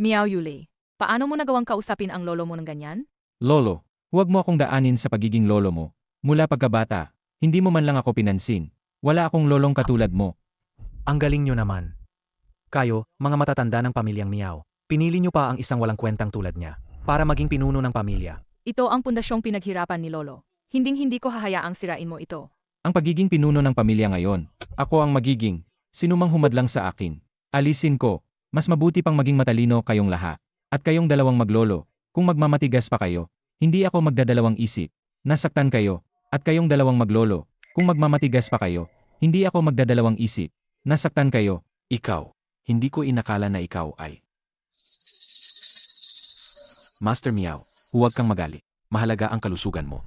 Miao Yuli, paano mo nagawang kausapin ang lolo mo ng ganyan? Lolo, huwag mo akong daanin sa pagiging lolo mo. Mula pagkabata, hindi mo man lang ako pinansin. Wala akong lolong katulad mo. Ang galing nyo naman. Kayo, mga matatanda ng pamilyang Miao, pinili nyo pa ang isang walang kwentang tulad niya para maging pinuno ng pamilya. Ito ang pundasyong pinaghirapan ni lolo. Hinding-hindi ko hahayaang sirain mo ito. Ang pagiging pinuno ng pamilya ngayon, ako ang magiging, sinumang humadlang sa akin. Alisin ko, mas mabuti pang maging matalino kayong lahat. At kayong dalawang maglolo, kung magmamatigas pa kayo, hindi ako magdadalawang isip. Nasaktan kayo, at kayong dalawang maglolo, kung magmamatigas pa kayo, hindi ako magdadalawang isip. Nasaktan kayo. Ikaw, hindi ko inakala na ikaw ay Master Miao, huwag kang magali. Mahalaga ang kalusugan mo.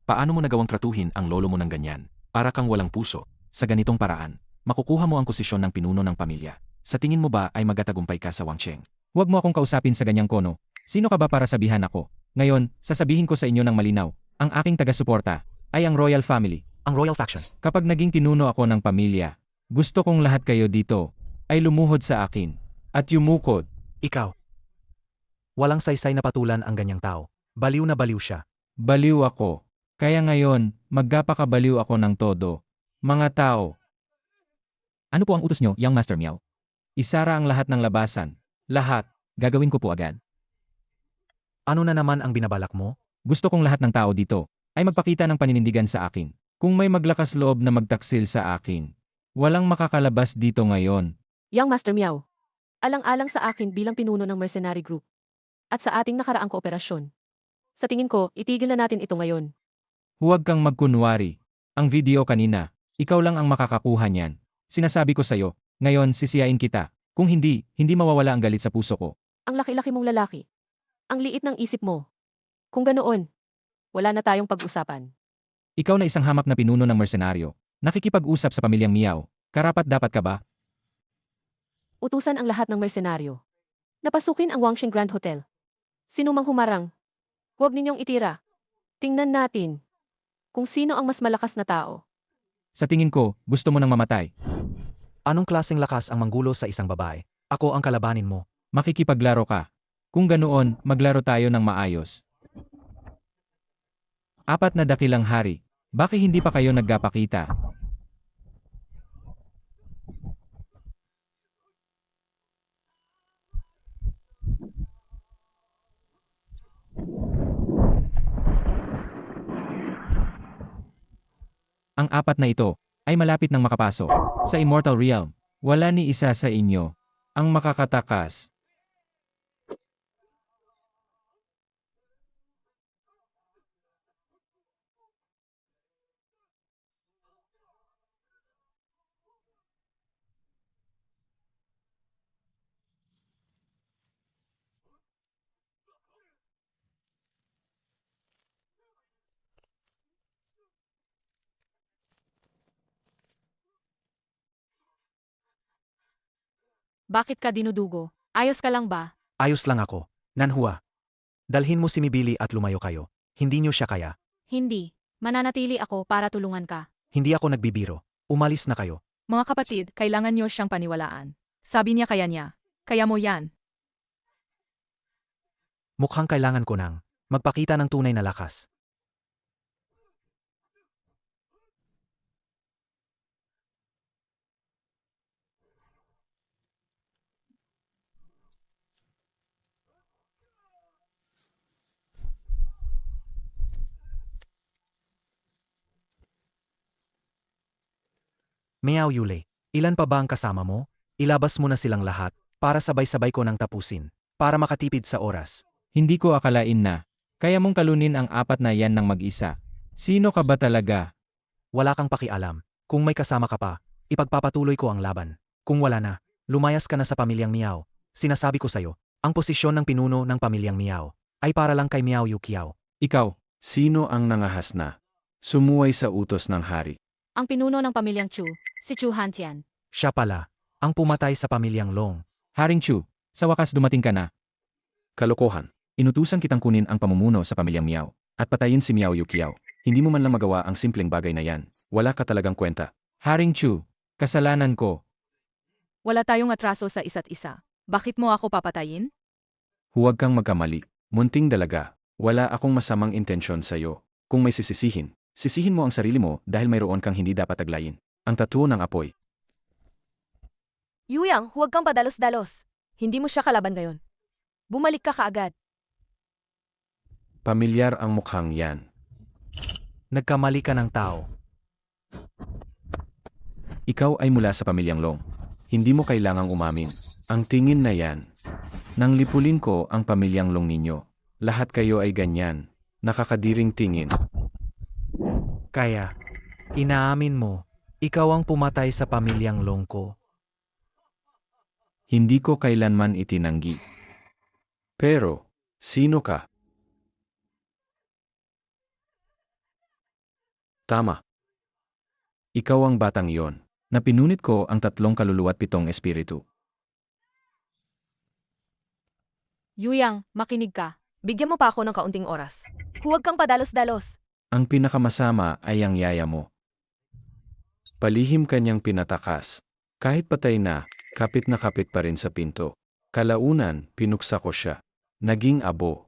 Paano mo nagawang tratuhin ang lolo mo ng ganyan? Para kang walang puso. Sa ganitong paraan, makukuha mo ang posisyon ng pinuno ng pamilya. Sa tingin mo ba ay magatagumpay ka sa Wangcheng? Huwag mo akong kausapin sa ganyang kono. Sino ka ba para sabihan ako? Ngayon, sasabihin ko sa inyo ng malinaw. Ang aking taga-suporta ay ang Royal Family. Ang Royal Faction. Kapag naging pinuno ako ng pamilya, gusto kong lahat kayo dito ay lumuhod sa akin at yumukod. Ikaw. Walang saysay na patulan ang ganyang tao. Baliw na baliw siya. Baliw ako. Kaya ngayon, magkapakabaliw ako ng todo. Mga tao. Ano po ang utos nyo, young Master Meow? Isara ang lahat ng labasan. Lahat. Gagawin ko po agad. Ano na naman ang binabalak mo? Gusto kong lahat ng tao dito ay magpakita ng paninindigan sa akin. Kung may maglakas loob na magtaksil sa akin, walang makakalabas dito ngayon. Young Master Meow, alang-alang sa akin bilang pinuno ng mercenary group. At sa ating nakaraang kooperasyon. Sa tingin ko, itigil na natin ito ngayon. Huwag kang magkunwari. Ang video kanina, ikaw lang ang makakakuha niyan. Sinasabi ko sa'yo, ngayon sisiyain kita. Kung hindi, hindi mawawala ang galit sa puso ko. Ang laki-laki mong lalaki. Ang liit ng isip mo. Kung ganoon, wala na tayong pag-usapan. Ikaw na isang hamak na pinuno ng mersenaryo. Nakikipag-usap sa pamilyang Miao. Karapat-dapat ka ba? Utusan ang lahat ng mersenaryo. Napasukin ang Wangsheng Grand Hotel. Sino mang humarang, huwag ninyong itira. Tingnan natin kung sino ang mas malakas na tao. Sa tingin ko, gusto mo nang mamatay. Anong klaseng lakas ang manggulo sa isang babae? Ako ang kalabanin mo. Makikipaglaro ka. Kung ganoon, maglaro tayo ng maayos. 4 na dakilang hari. Bakit hindi pa kayo nagpapakita? Ang 4 na ito ay malapit nang makapasok sa Immortal Realm. Wala ni isa sa inyo ang makakatakas. Bakit ka dinudugo? Ayos ka lang ba? Ayos lang ako. Nanhua. Dalhin mo si Mibili at lumayo kayo. Hindi niyo siya kaya. Hindi. Mananatili ako para tulungan ka. Hindi ako nagbibiro. Umalis na kayo. Mga kapatid, kailangan niyo siyang paniwalaan. Sabi niya kaya niya. Kaya mo yan. Mukhang kailangan ko nang magpakita ng tunay na lakas. Meow Yule, ilan pa ba ang kasama mo? Ilabas mo na silang lahat para sabay-sabay ko nang tapusin. Para makatipid sa oras. Hindi ko akalain na kaya mong kalunin ang 4 na yan ng mag-isa. Sino ka ba talaga? Wala kang pakialam. Kung may kasama ka pa, ipagpapatuloy ko ang laban. Kung wala na, lumayas ka na sa pamilyang Miao. Sinasabi ko sa'yo, ang posisyon ng pinuno ng pamilyang Miao ay para lang kay Miao Yukiao. Ikaw, Sino ang nangahas na? Sumuway sa utos ng hari. Ang pinuno ng pamilyang Chu, si Chu Hantian. Siya pala, ang pumatay sa pamilyang Long. Haring Chu, sa wakas dumating ka na. Kalokohan. Inutusan kitang kunin ang pamumuno sa pamilyang Miao at patayin si Miao Yukiao. Hindi mo man lang magawa ang simpleng bagay na yan. Wala ka talagang kwenta. Haring Chu, kasalanan ko. Wala tayong atraso sa isa't isa. Bakit mo ako papatayin? Huwag kang magkamali. Munting dalaga. Wala akong masamang intensyon sa'yo. Kung may sisisihin, sisihin mo ang sarili mo dahil mayroon kang hindi dapat aglayin. Ang tatuo ng apoy. Yuyang, huwag kang padalos-dalos. Hindi mo siya kalaban ngayon. Bumalik ka kaagad. Pamilyar ang mukhang yan. Nagkamali ka ng tao. Ikaw ay mula sa pamilyang Long. Hindi mo kailangang umamin. Ang tingin na yan. Nang lipulin ko ang pamilyang Long ninyo. Lahat kayo ay ganyan. Nakakadiring tingin. Kaya, inaamin mo, ikaw ang pumatay sa pamilyang Long ko. Hindi ko kailanman itinanggi. Pero, sino ka? Tama. Ikaw ang batang iyon. Napinunit ko ang 3 kaluluwa at 7 espiritu. Yuyang, makinig ka. Bigyan mo pa ako ng kaunting oras. Huwag kang padalos-dalos. Ang pinakamasama ay ang yaya mo. Palihim kanyang pinatakas. Kahit patay na kapit pa rin sa pinto. Kalaunan, pinuksa ko siya. Naging abo.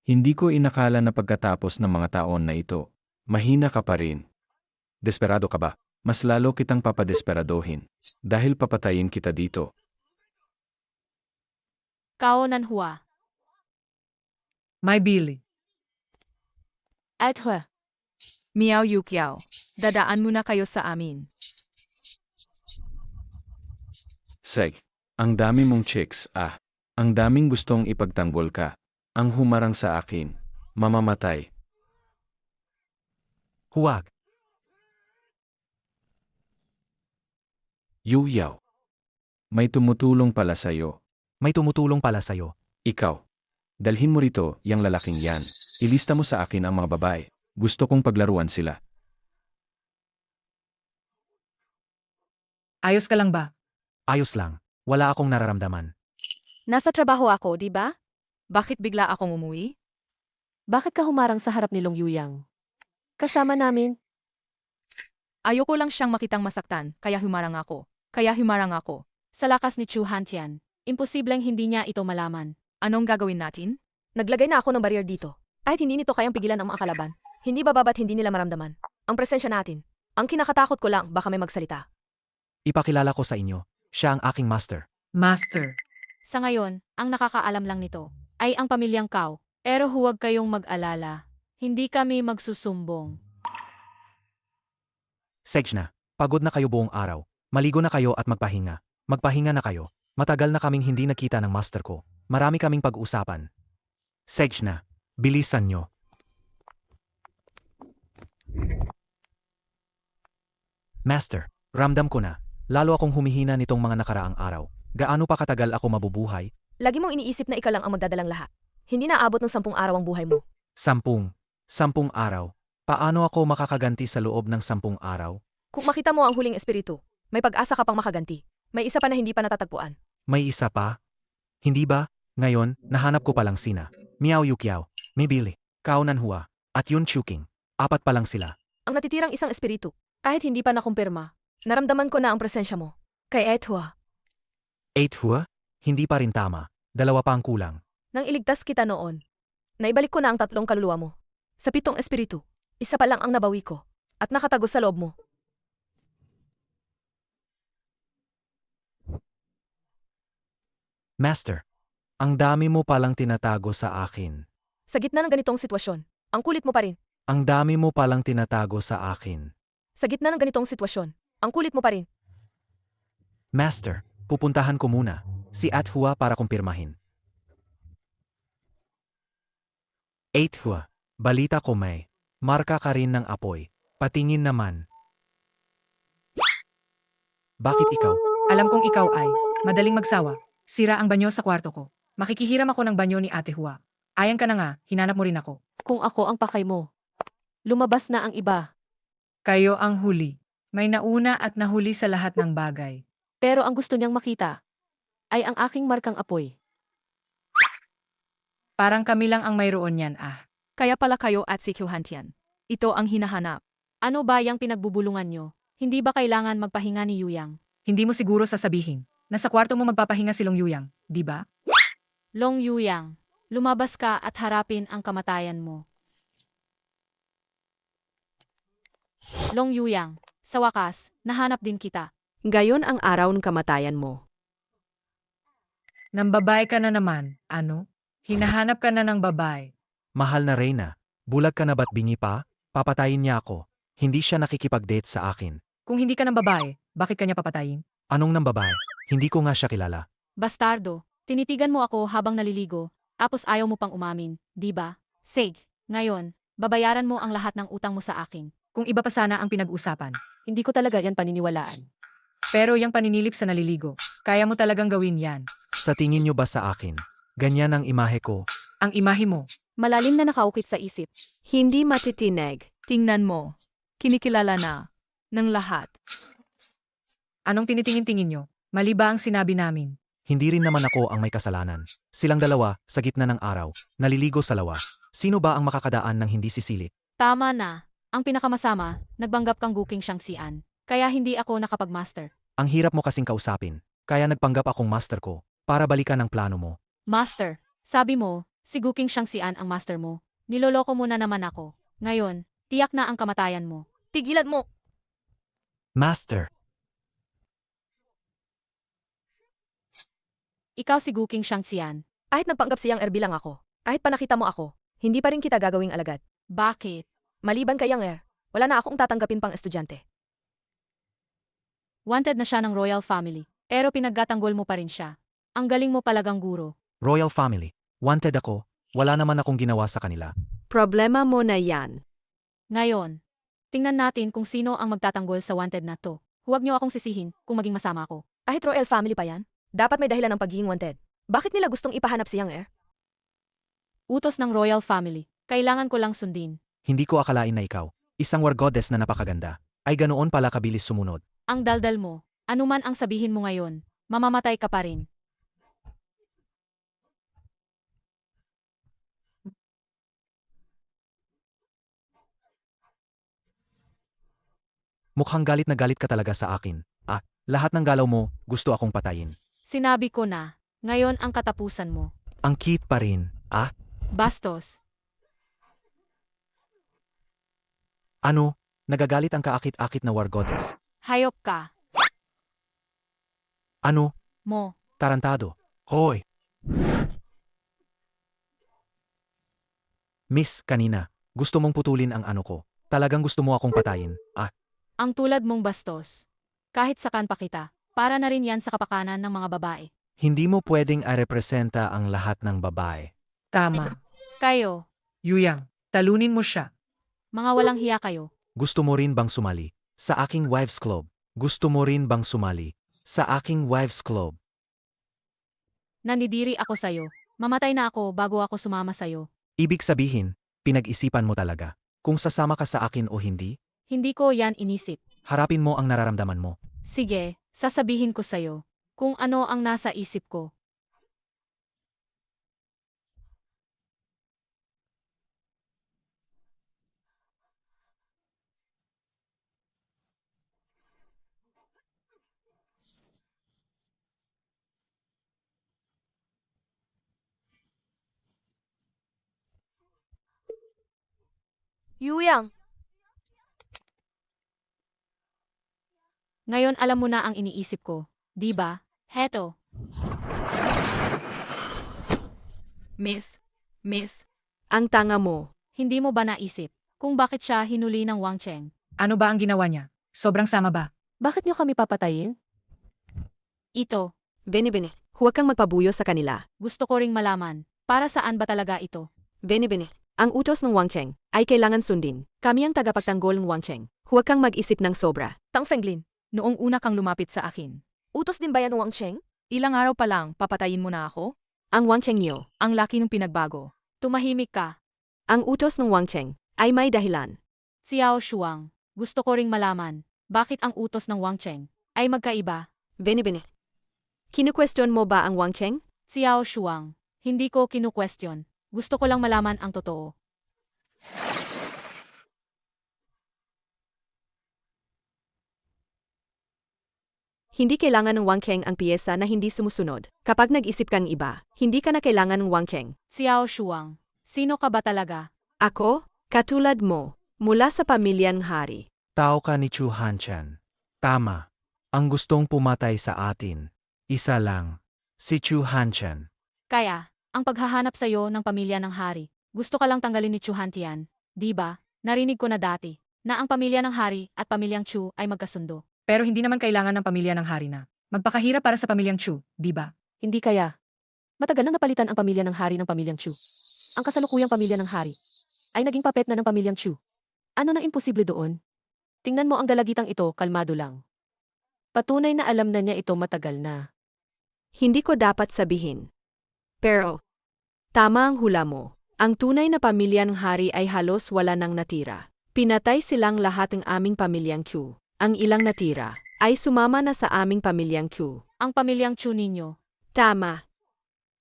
Hindi ko inakala na pagkatapos ng mga taon na ito, mahina ka pa rin. Desperado ka ba? Mas lalo kitang papadesperadohin. Dahil papatayin kita dito. Kao Nanhua. My Billy. At Hua. Miao Yukiao, dadaan muna kayo sa amin. Seg, ang dami mong chicks, ang daming gustong ipagtanggol ka. Ang humarang sa akin, mamamatay. Huwag. Yuyaw. May tumutulong pala sa'yo. May tumutulong pala sa'yo. Ikaw. Dalhin mo rito, yang lalaking yan. Ilista mo sa akin ang mga babae. Gusto kong paglaruan sila. Ayos ka lang ba? Ayos lang. Wala akong nararamdaman. Nasa trabaho ako, di ba? Bakit bigla akong umuwi? Bakit ka humarang sa harap ni Long Yuyang? Kasama namin. Ayoko lang siyang makitang masaktan, kaya humarang ako. Sa lakas ni Chu Hantian, imposibleng hindi niya ito malaman. Anong gagawin natin? Naglagay na ako ng barrier dito. Kahit hindi nito kayang pigilan ang mga kalaban. Hindi bababa't hindi nila maramdaman. Ang presensya natin. Ang kinakatakot ko lang, baka may magsalita. Ipakilala ko sa inyo. Siya ang aking master. Master. Sa ngayon, ang nakakaalam lang nito ay ang pamilyang Kao. Pero huwag kayong mag-alala. Hindi kami magsusumbong. Sejna, pagod na kayo buong araw. Maligo na kayo at magpahinga. Magpahinga na kayo. Matagal na kaming hindi nakita ng master ko. Marami kaming pag-usapan. Sejna, bilisan nyo. Master, ramdam ko na. Lalo akong humihina nitong mga nakaraang araw. Gaano pa katagal ako mabubuhay? Lagi mong iniisip na ikaw lang ang magdadalang lahat. Hindi na aabot ng 10 araw ang buhay mo. 10 araw. Paano ako makakaganti sa loob ng 10 araw? Kung makita mo ang huling espiritu, may pag-asa ka pang makaganti. May isa pa na hindi pa natatagpuan. May isa pa? Hindi ba? Ngayon, nahanap ko palang sina. Miao Yukiao, Mi Billy, Kao Nanhua, at Yun Chuking. 4 pa lang sila. Ang natitirang isang espiritu. Kahit hindi pa nakumpirma. Naramdaman ko na ang presensya mo. Kay Ethua. 8 hua? Hindi pa rin tama. 2 pa ang kulang. Nang iligtas kita noon, naibalik ko na ang 3 kaluluwa mo. Sa 7 espiritu, isa pa lang ang nabawi ko. At nakatago sa loob mo. Master, ang dami mo palang tinatago sa akin. Sa gitna ng ganitong sitwasyon, ang kulit mo pa rin. Ang dami mo palang tinatago sa akin. Sa gitna ng ganitong sitwasyon, ang kulit mo pa rin. Master, pupuntahan ko muna si Athua para kumpirmahin. 8 hua, balita ko may marka ka rin ng apoy. Patingin naman. Bakit ikaw? Alam kong ikaw ay madaling magsawa. Sira ang banyo sa kwarto ko. Makikihiram ako ng banyo ni Ate Hua. Ayan ka na nga, hinanap mo rin ako. Kung ako ang pakay mo. Lumabas na ang iba. Kayo ang huli. May nauna at nahuli sa lahat ng bagay. Pero ang gusto niyang makita ay ang aking markang apoy. Parang kami lang ang mayroon yan Kaya pala kayo at si Kyuhantian. Ito ang hinahanap. Ano ba yung pinagbubulungan nyo? Hindi ba kailangan magpahinga ni Yuyang? Hindi mo siguro sasabihin. Nasa kwarto mo magpapahinga si Long Yuyang, di ba? Long Yuyang, lumabas ka at harapin ang kamatayan mo. Long Yuyang, sa wakas, nahanap din kita. Gayon ang araw ng kamatayan mo. Nambabay ka na naman, ano? Hinahanap ka na ng babae. Mahal na Reyna, bulag ka na ba't bingi pa? Papatayin niya ako. Hindi siya nakikipag-date sa akin. Kung hindi ka ng babae, bakit ka niya papatayin? Anong nang babae? Hindi ko nga siya kilala. Bastardo, tinitigan mo ako habang naliligo, tapos ayaw mo pang umamin, di ba? Sige, ngayon, babayaran mo ang lahat ng utang mo sa akin. Kung iba pa sana ang pinag-usapan. Hindi ko talaga yan paniniwalaan. Pero yung paninilip sa naliligo, kaya mo talagang gawin yan. Sa tingin niyo ba sa akin? Ganyan ang imahe ko. Ang imahe mo, Malalim na nakaukit sa isip. Hindi matitinig. Tingnan mo. Kinikilala na. Ng lahat. anong tinitingin-tingin nyo? Mali ba ang sinabi namin? Hindi rin naman ako ang may kasalanan. Silang dalawa, sa gitna ng araw, naliligo sa lawa. Sino ba ang makakadaan ng hindi sisili? Tama na. Ang pinakamasama, nagbanggap kang Guking Shangxian. Kaya hindi ako nakapag-master. Ang hirap mo kasing kausapin, kaya nagpanggap akong master ko, para balikan ang plano mo. Master, sabi mo, si Guking Shangxian ang master mo. Niloloko mo na naman ako. Ngayon, tiyak na ang kamatayan mo. Tigilan mo! Master, Ikaw si Guking Shangxian. Kahit nagpanggap siyang bilang ako, kahit pa nakita mo ako, hindi pa rin kita gagawing alagad. Bakit? Maliban kay Yang wala na akong tatanggapin pang estudyante. Wanted na siya ng royal family. Pero pinaggatanggol mo pa rin siya. Ang galing mo palagang guro. royal family, wanted ako, wala naman akong ginawa sa kanila. Problema mo na yan. Ngayon, tingnan natin kung sino ang magtatanggol sa wanted na to. Huwag niyo akong sisihin kung maging masama ako. Kahit royal family pa yan, dapat may dahilan ng pagiging wanted. Bakit nila gustong ipahanap si Yang Utos ng royal family. Kailangan ko lang sundin. Hindi ko akalain na ikaw, isang war goddess na napakaganda, ay ganoon pala kabilis sumunod. Ang daldal mo, anuman ang sabihin mo ngayon, mamamatay ka pa rin. Mukhang galit na galit ka talaga sa akin. Lahat ng galaw mo, gusto akong patayin. Sinabi ko na, ngayon ang katapusan mo. Ang cute pa rin. Bastos, Ano? Nagagalit ang kaakit-akit na war goddess. hayop ka, Ano? mo. Tarantado. Hoy! Miss, kanina, gusto mong putulin ang ano ko. Talagang gusto mo akong patayin. Ang tulad mong bastos. Kahit sakan pa kita, para na rin yan sa kapakanan ng mga babae. Hindi mo pwedeng arepresenta ang lahat ng babae. Tama. Kayo, Yuyang, talunin mo siya. mga walang hiya kayo. Gusto mo rin bang sumali sa aking wives club? Gusto mo rin bang sumali sa aking wives club? Nandidiri ako sa'yo. Mamatay na ako bago ako sumama sa'yo. Ibig sabihin, pinag-isipan mo talaga kung sasama ka sa akin o hindi? Hindi ko yan inisip. Harapin mo ang nararamdaman mo. Sige, sasabihin ko sa'yo kung ano ang nasa isip ko. Yuyang! Ngayon alam mo na ang iniisip ko, di ba? Heto. Miss. Ang tanga mo. Hindi mo ba naisip kung bakit siya hinuli ng Wang Cheng? Ano ba ang ginawa niya? Sobrang sama ba? Bakit niyo kami papatayin? Ito, Bene, huwag kang magpabuyo sa kanila. gusto ko ring malaman. Para saan ba talaga ito? Bene, ang utos ng Wang Cheng ay kailangan sundin. Kami ang tagapagtanggol ng Wang Cheng. Huwag kang mag-isip ng sobra. Tang Fenglin, Noong una kang lumapit sa akin. utos din ba yan ng Wang Cheng? Ilang araw pa lang, papatayin mo na ako? Ang Wang Cheng niyo. Ang laki ng pinagbago. Tumahimik ka. Ang utos ng Wang Cheng ay may dahilan. Xiao Shuang, gusto ko ring malaman, bakit ang utos ng Wang Cheng ay magkaiba? Bene. Kinukwestiyon mo ba ang Wang Cheng? Xiao Shuang, hindi ko kinu-question. Gusto ko lang malaman ang totoo. Hindi kailangan ng Wang Cheng ang piyesa na hindi sumusunod. Kapag nag-isip kang iba, hindi ka na kailangan ng Wang Cheng. Xiao Shuang, sino ka ba talaga? Ako, katulad mo, mula sa pamilyang hari. Tao ka ni Chu Hanchan. Tama. Ang gustong pumatay sa atin. Isa lang. Si Chu Hanchan. Kaya, ang paghahanap sa'yo ng pamilya ng hari, gusto ka lang tanggalin ni Chu Hantian, di ba? Narinig ko na dati, na ang pamilya ng hari at pamilyang Chu ay magkasundo. Pero hindi naman kailangan ng pamilya ng hari na magpakahirap para sa pamilyang Chu, di ba? Hindi kaya. Matagal nang napalitan ang pamilya ng hari ng pamilyang Chu. Ang kasalukuyang pamilya ng hari ay naging papet na ng pamilyang Chu. Ano na imposible doon? Tingnan mo ang dalagitang ito, kalmado lang. Patunay na alam na niya ito matagal na. Hindi ko dapat sabihin. Pero, tama ang hula mo. Ang tunay na pamilya ng hari ay halos wala nang natira. Pinatay silang lahat ng aming pamilyang Q. Ang ilang natira ay sumama na sa aming pamilyang Q. Ang pamilyang Chu ninyo, Tama.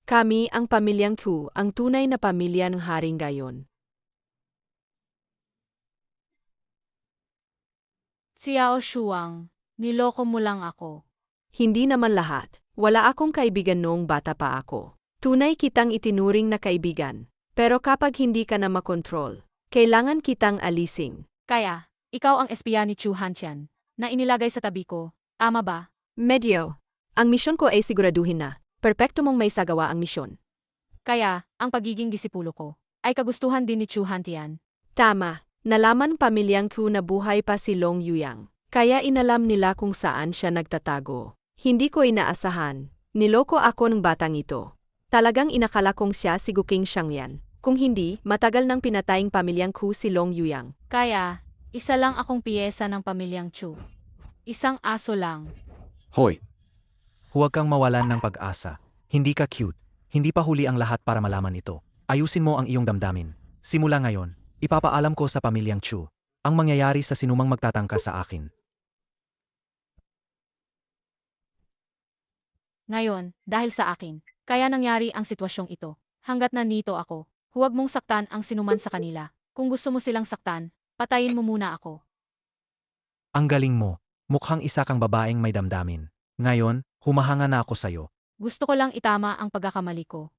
Kami ang pamilyang Q, ang tunay na pamilya ng haring gayon. Xiao Shuang, niloko mo lang ako. Hindi naman lahat. Wala akong kaibigan noong bata pa ako. Tunay kitang itinuring na kaibigan. Pero kapag hindi ka na makontrol, kailangan kitang alising. Kaya, ikaw ang espiya ni Chu Hantian, na inilagay sa tabi ko, tama ba? Medyo. Ang misyon ko ay siguraduhin na perpekto mong may sagawa ang misyon. Kaya, ang pagiging disipulo ko, ay kagustuhan din ni Chu Hantian. Tama. Nalaman pamilyang Ku na buhay pa si Long Yuyang. Kaya inalam nila kung saan siya nagtatago. Hindi ko inaasahan. Niloko ako ng batang ito. Talagang inakala kong siya si Guking Shangyan. Kung hindi, matagal nang pinataying pamilyang Ku si Long Yuyang. Kaya, isa lang akong piyesa ng pamilyang Chu. Isang aso lang. Hoy, Huwag kang mawalan ng pag-asa. Hindi ka cute. Hindi pa huli ang lahat para malaman ito. Ayusin mo ang iyong damdamin. Simula ngayon, ipapaalam ko sa pamilyang Chu ang mangyayari sa sinumang magtatangka sa akin. Ngayon, dahil sa akin, kaya nangyari ang sitwasyong ito. Hanggat nandito ako, huwag mong saktan ang sinuman sa kanila. Kung gusto mo silang saktan, patayin mo muna ako. Ang galing mo. Mukhang isa kang babaeng may damdamin. Ngayon, humahanga na ako sa'yo. Gusto ko lang itama ang pagkakamali ko.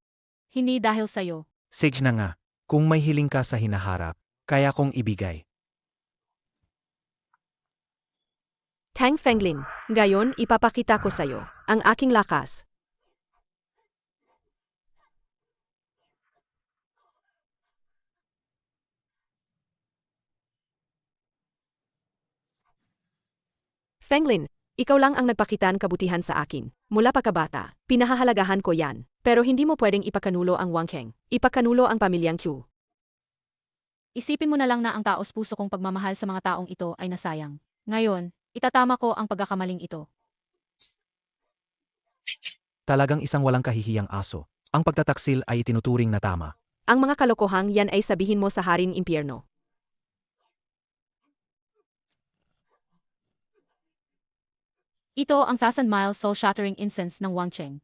Hindi dahil sa'yo. Sige na nga. Kung may hiling ka sa hinaharap, kaya kong ibigay. Tang Fenglin, ngayon ipapakita ko sa'yo ang aking lakas. Fenglin, ikaw lang ang nagpakitan kabutihan sa akin. Mula pagkabata, pinahahalagahan ko yan. Pero hindi mo pwedeng ipakanulo ang Wang Keng. Ipakanulo ang pamilyang Q. Isipin mo na lang na ang taos puso kong pagmamahal sa mga taong ito ay nasayang. Ngayon, itatama ko ang pagkakamaling ito. Talagang isang walang kahihiyang aso. Ang pagtataksil ay itinuturing na tama. Ang mga kalokohang yan ay sabihin mo sa Haring Impyerno. Ito ang 1,000-mile soul-shattering incense ng Wang Cheng.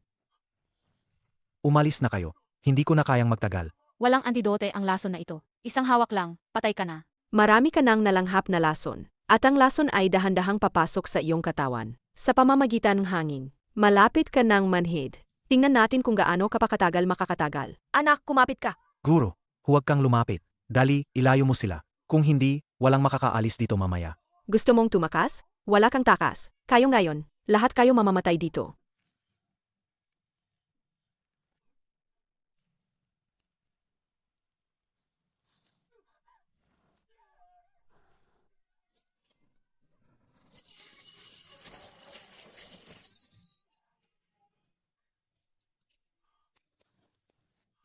Umalis na kayo. Hindi ko na kayang magtagal. Walang antidote ang lason na ito. Isang hawak lang, patay ka na. Marami ka nang nalanghap na lason. At ang lason ay dahan-dahang papasok sa iyong katawan. Sa pamamagitan ng hangin. Malapit ka ng manhid. Tingnan natin kung gaano ka pa katagal makakatagal. Anak, kumapit ka. Guro, huwag kang lumapit. Dali, ilayo mo sila. Kung hindi, walang makakaalis dito mamaya. Gusto mong tumakas? Wala kang takas. Kayo ngayon, lahat kayo mamamatay dito.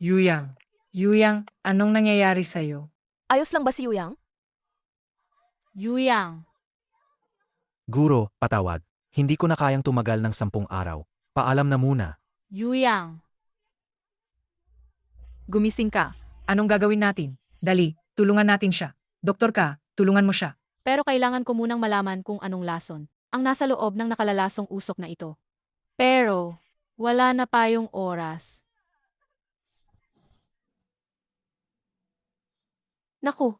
Yuyang, Yuyang, anong nangyayari sa'yo? Ayos lang ba si Yuyang? Yuyang, Guro, patawad. Hindi ko na kayang tumagal ng 10 araw. Paalam na muna. Yuyang. Gumising ka. Anong gagawin natin? Dali, tulungan natin siya. Doktor ka, tulungan mo siya. Pero kailangan ko munang malaman kung anong lason ang nasa loob ng nakalalasong usok na ito. Pero, wala na tayong oras. Naku,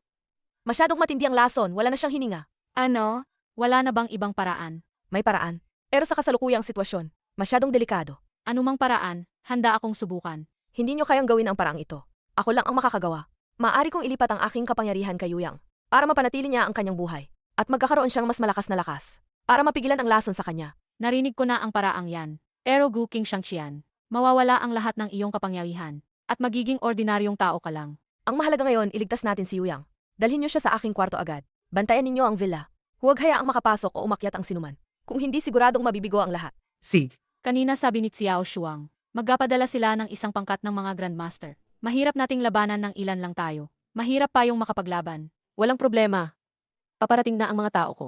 Masyadong matindi ang lason, wala na siyang hininga. ano? Wala na bang ibang paraan? May paraan. Pero sa kasalukuyang sitwasyon, masyadong delikado. Anumang paraan, handa akong subukan. Hindi nyo kayang gawin ang paraang ito. Ako lang ang makakagawa. Maaari kong ilipat ang aking kapangyarihan kay Yuyang para mapanatili niya ang kanyang buhay at magkakaroon siyang mas malakas na lakas para mapigilan ang lason sa kanya. Narinig ko na ang paraang yan. Pero Guking Shangqian, mawawala ang lahat ng iyong kapangyarihan at magiging ordinaryong tao ka lang. Ang mahalaga ngayon, iligtas natin si Yuyang. Dalhin niyo siya sa aking kwarto agad. Bantayan ninyo ang villa. Huwag hayaang makapasok o umakyat ang sinuman. Kung hindi, siguradong mabibigo ang lahat. Kanina sabi ni Xiao Shuang, magpapadala sila ng isang pangkat ng mga Grandmaster. Mahirap nating labanan ng ilan lang tayo. Mahirap pa yung makapaglaban. Walang problema. Paparating na ang mga tao ko.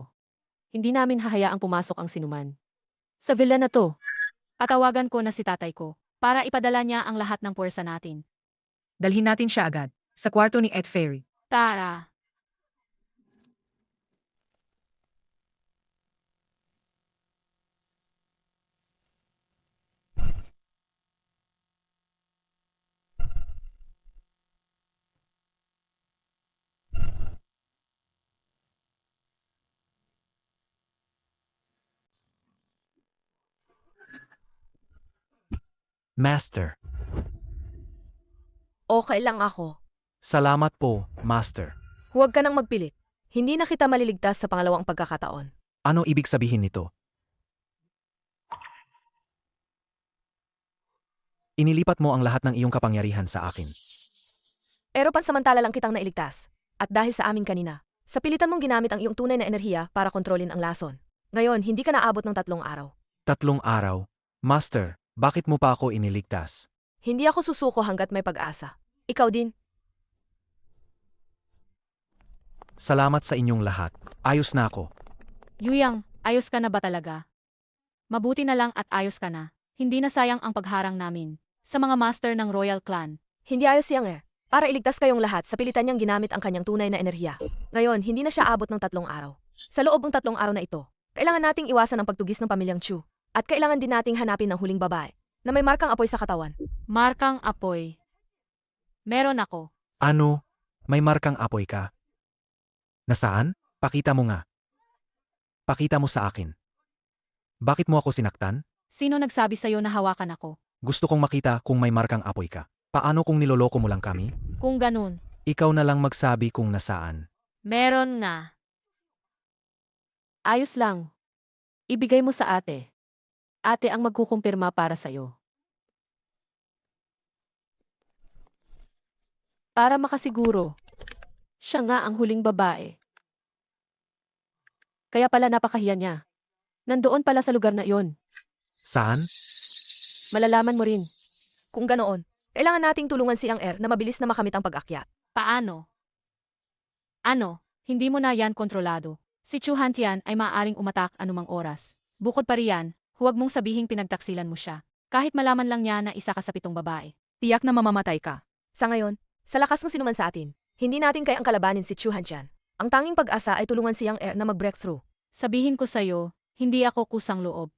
Hindi namin hahayaang pumasok ang sinuman. Sa villa na to, Patawagan ko na si tatay ko para ipadala niya ang lahat ng puwersa natin. Dalhin natin siya agad. Sa kwarto ni Ed Ferry. Tara! Master. Okay lang ako. Salamat po, Master. Huwag ka nang magpilit. Hindi na kita maliligtas sa pangalawang pagkakataon. Ano ibig sabihin nito? Inilipat mo ang lahat ng iyong kapangyarihan sa akin. Pero pansamantala lang kitang nailigtas. At dahil sa amin kanina, sa pilitan mong ginamit ang iyong tunay na enerhiya para kontrolin ang lason. Ngayon, hindi ka naabot ng 3 araw. 3 araw. Master, bakit mo pa ako iniligtas? Hindi ako susuko hanggat may pag-asa. Ikaw din. Salamat sa inyong lahat. Ayos na ako. Yuyang, ayos ka na ba talaga? Mabuti na lang at ayos ka na. Hindi na sayang ang pagharang namin sa mga master ng Royal Clan. Hindi ayos yang Para iligtas kayong lahat, sa pilitan niyang ginamit ang kanyang tunay na enerhiya. Ngayon, hindi na siya abot ng 3 araw. Sa loob ng 3 araw na ito, kailangan nating iwasan ang pagtugis ng pamilyang Chu. At kailangan din nating hanapin ang huling babae na may markang apoy sa katawan. Markang apoy. Meron ako. Ano? May markang apoy ka? Nasaan? Pakita mo nga. Pakita mo sa akin. Bakit mo ako sinaktan? Sino nagsabi sa'yo na hawakan ako? Gusto kong makita kung may markang apoy ka. Paano kung niloloko mo lang kami? Kung ganun, Ikaw na lang magsabi kung nasaan. meron nga. Ayos lang. Ibigay mo sa ate. Ate ang magkukumpirma para sa'yo. Para makasiguro. Siya nga ang huling babae. Kaya pala napakahiya niya. Nandoon pala sa lugar na iyon. Saan? Malalaman mo rin. Kung ganoon, kailangan nating tulungan si Ang na mabilis na makamit ang pag-akyat. Paano? Ano, hindi mo na yan kontrolado. Si Chu Hantian ay maaaring umatak anumang oras. Bukod pa riyan, huwag mong sabihing pinagtaksilan mo siya. Kahit malaman lang niya na isa ka sa 7 babae. Tiyak na mamamatay ka. Sa ngayon, sa lakas ng sinuman sa atin, hindi natin kayang kalabanin si Chu Hantian. Ang tanging pag-asa ay tulungan si Ang na mag-breakthrough. Sabihin ko sa'yo, hindi ako kusang loob.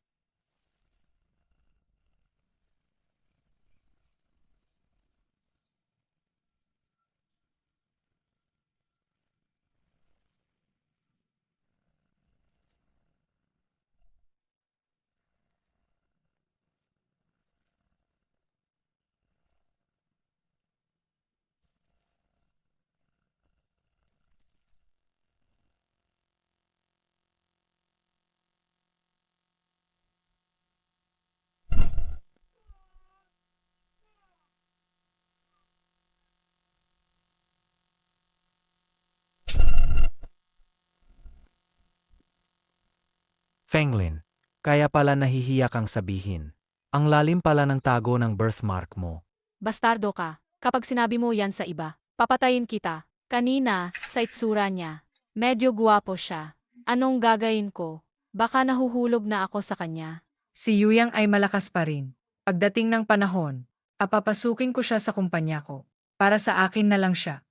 Fenglin, kaya pala nahihiya kang sabihin. Ang lalim pala ng tago ng birthmark mo. Bastardo ka. Kapag sinabi mo yan sa iba, papatayin kita. Kanina, sa itsura niya, medyo guwapo siya. Anong gagawin ko? Baka nahuhulog na ako sa kanya. Si Yuyang ay malakas pa rin. Pagdating ng panahon, papasukin ko siya sa kumpanya ko. Para sa akin na lang siya.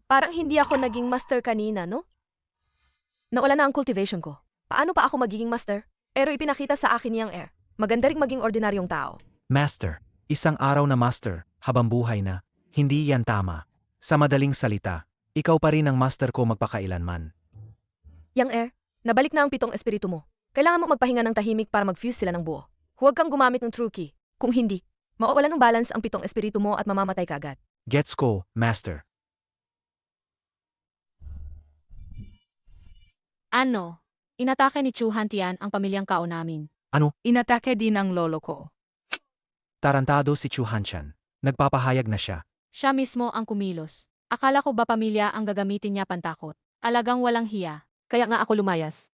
Parang hindi ako naging master kanina, no? Nawala na ang cultivation ko. Paano pa ako magiging master? Pero ipinakita sa akin niyang maganda ring maging ordinaryong tao. Master, isang araw na master, habang buhay na. Hindi yan tama. Sa madaling salita, ikaw pa rin ang master ko magpakailanman. Yang nabalik na ang 7 espiritu mo. Kailangan mo magpahinga ng tahimik para mag-fuse sila ng buo. Huwag kang gumamit ng true key. Kung hindi, mawawalan ng balance ang 7 espiritu mo at mamamatay ka agad. Gets ko, master. Ano? Inatake ni Chu Hantian ang pamilyang Kao namin. Inatake din ang lolo ko. Tarantado si Chu Hantian. Nagpapahayag na siya. Siya mismo ang kumilos. Akala ko ba pamilya ang gagamitin niya pantakot? Alagang walang hiya. Kaya nga ako lumayas.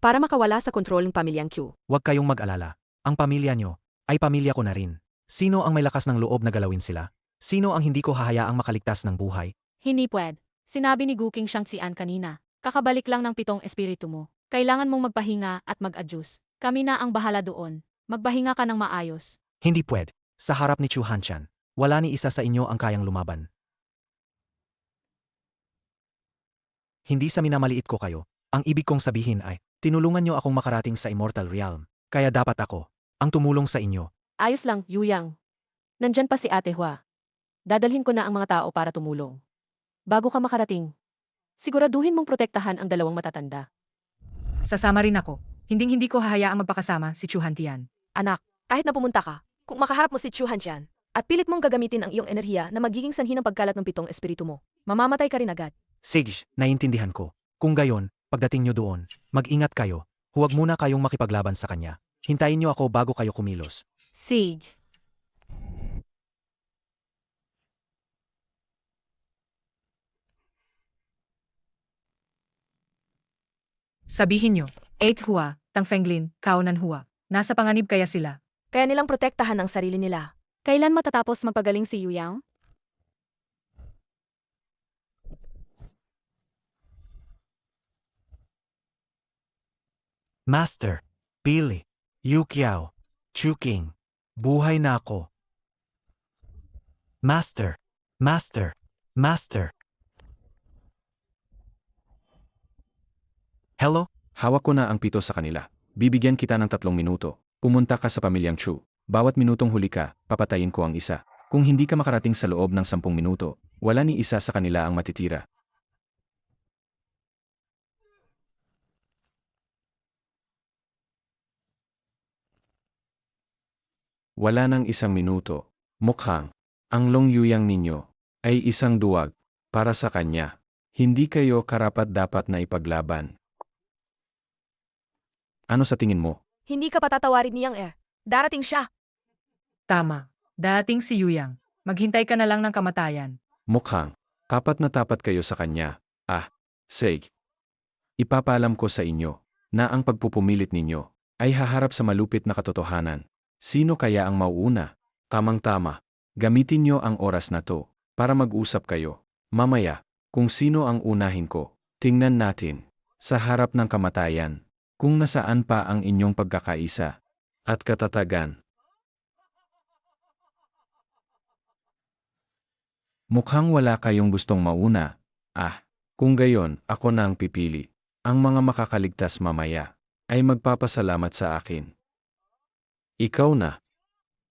Para makawala sa kontrol ng pamilyang Q. Huwag kayong mag-alala. Ang pamilya nyo, ay pamilya ko na rin. Sino ang may lakas ng loob na galawin sila? Sino ang hindi ko hahayaang makaligtas ng buhay? Hindi pwed. Sinabi ni Guking Shangxian kanina. Kakabalik lang ng 7 espiritu mo. Kailangan mong magpahinga at mag-adjust. Kami na ang bahala doon. Magpahinga ka ng maayos. Hindi pwed. Sa harap ni Chu Hantian, wala ni isa sa inyo ang kayang lumaban. Hindi sa minamaliit ko kayo. Ang ibig kong sabihin ay, tinulungan nyo akong makarating sa Immortal Realm. Kaya dapat ako, ang tumulong sa inyo. Ayos lang, Yuyang. Nandyan pa si Ate Hua. Dadalhin ko na ang mga tao para tumulong. Bago ka makarating, siguraduhin mong protektahan ang 2 matatanda. Sasama rin ako. Hinding-hindi ko hahayaang magpakasama si Chu Hantian. Anak, kahit na pumunta ka, kung makaharap mo si Chu Hanshan, at pilit mong gagamitin ang iyong enerhiya na magiging sanhi ng pagkalat ng 7 espiritu mo, mamamatay ka rin agad. Sage, naiintindihan ko. Kung gayon, pagdating nyo doon, mag-ingat kayo. Huwag muna kayong makipaglaban sa kanya. Hintayin nyo ako bago kayo kumilos. Sage. Sabihin nyo, 8 Hua, Tang Fenglin, Kaonan Hua. Nasa panganib kaya sila? Kaya nilang protektahan ang sarili nila. Kailan matatapos magpagaling si Yu Yang? Master, Pili, Yu Qiao, Chu King, buhay na ako. Master, Master, Master. Hello? Hawak ko na ang 7 sa kanila. Bibigyan kita ng 3 minuto. Pumunta ka sa pamilyang Chu. Bawat minutong huli ka, papatayin ko ang isa. Kung hindi ka makarating sa loob ng 10 minuto, wala ni isa sa kanila ang matitira. Wala nang 1 minuto. Mukhang, ang Long Yuyang ninyo ay isang duwag para sa kanya. Hindi kayo karapat-dapat na ipaglaban. Ano sa tingin mo? Hindi ka patatawarin ni Yang Er. Darating siya. Tama. Dating si Yu Yang. Maghintay ka na lang ng kamatayan. Mukhang, tapat na tapat kayo sa kanya. Sage. Ipapaalam ko sa inyo na ang pagpupumilit ninyo ay haharap sa malupit na katotohanan. Sino kaya ang mauuna? Tamang-tama. Gamitin nyo ang oras na to para mag-usap kayo. Mamaya, kung sino ang unahin ko, tingnan natin sa harap ng kamatayan kung nasaan pa ang inyong pagkakaisa at katatagan. Mukhang wala kayong gustong mauna. Kung gayon, ako na ang pipili. Ang mga makakaligtas mamaya ay magpapasalamat sa akin. Ikaw na.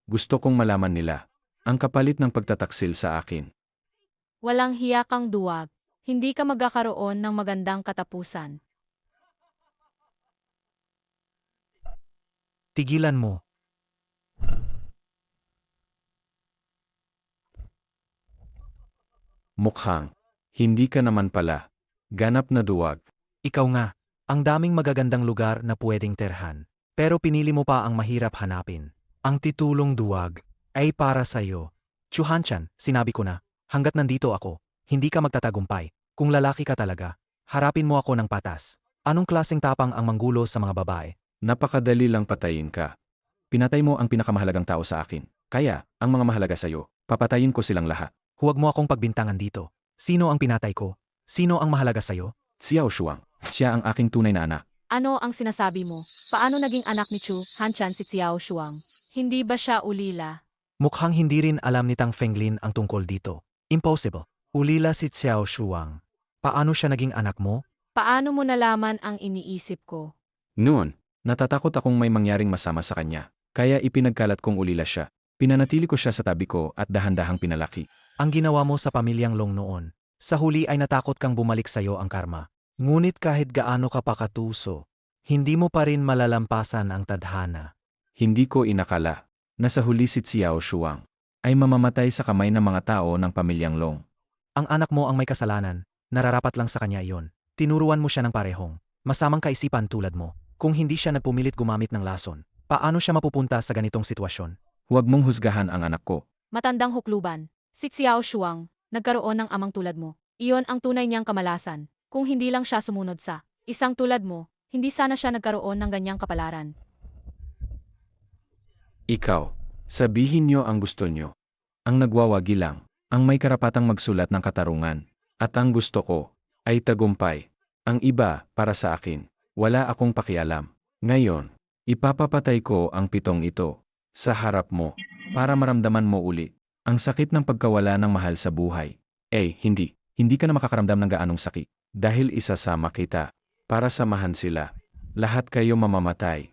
Gusto kong malaman nila ang kapalit ng pagtataksil sa akin. Walang hiya kang duwag. Hindi ka magkakaroon ng magandang katapusan. Tigilan mo. Mukhang, hindi ka naman pala. Ganap na duwag. Ikaw nga, ang daming magagandang lugar na pwedeng terhan. Pero pinili mo pa ang mahirap hanapin. Ang titulong duwag ay para sa'yo. Chu Hanshan, sinabi ko na, hanggat nandito ako, hindi ka magtatagumpay. Kung lalaki ka talaga, harapin mo ako ng patas. Anong klaseng tapang ang manggulo sa mga babae? Napakadali lang patayin ka. Pinatay mo ang pinakamahalagang tao sa akin. Kaya, ang mga mahalaga sa'yo, papatayin ko silang lahat. Huwag mo akong pagbintangan dito. Sino ang pinatay ko? Sino ang mahalaga sa'yo? Xiao Shuang. Siya ang aking tunay na anak. Ano ang sinasabi mo? Paano naging anak ni Chu Hanshan si Xiao Shuang? Hindi ba siya ulila? Mukhang hindi rin alam ni Tang Fenglin ang tungkol dito. Impossible. Ulila si Xiao Shuang. Paano siya naging anak mo? Paano mo nalaman ang iniisip ko? Noon, natatakot akong may mangyaring masama sa kanya. Kaya ipinagkalat kong ulila siya. Pinanatili ko siya sa tabi ko at dahan-dahang pinalaki. Ang ginawa mo sa pamilyang Long noon. Sa huli ay natakot kang bumalik sa'yo ang karma. Ngunit kahit gaano ka pakatuso, hindi mo pa rin malalampasan ang tadhana. Hindi ko inakala na sa huli si Xiao Shuang ay mamamatay sa kamay ng mga tao ng pamilyang Long. Ang anak mo ang may kasalanan, nararapat lang sa kanya iyon. Tinuruan mo siya ng parehong, masamang kaisipan tulad mo. Kung hindi siya nagpumilit gumamit ng lason, paano siya mapupunta sa ganitong sitwasyon? Huwag mong husgahan ang anak ko. Matandang hukluban. Si Xiao Shuang, nagkaroon ng amang tulad mo. Iyon ang tunay niyang kamalasan. Kung hindi lang siya sumunod sa isang tulad mo, hindi sana siya nagkaroon ng ganyang kapalaran. Ikaw, sabihin niyo ang gusto niyo. Ang nagwawagi lang, ang may karapatang magsulat ng katarungan. At ang gusto ko ay tagumpay. Ang iba, para sa akin, wala akong pakialam. Ngayon, ipapapatay ko ang 7 ito sa harap mo para maramdaman mo uli ang sakit ng pagkawala ng mahal sa buhay. Hindi ka na makakaramdam ng gaanong sakit dahil isasama kita para samahan sila. Lahat kayo mamamatay.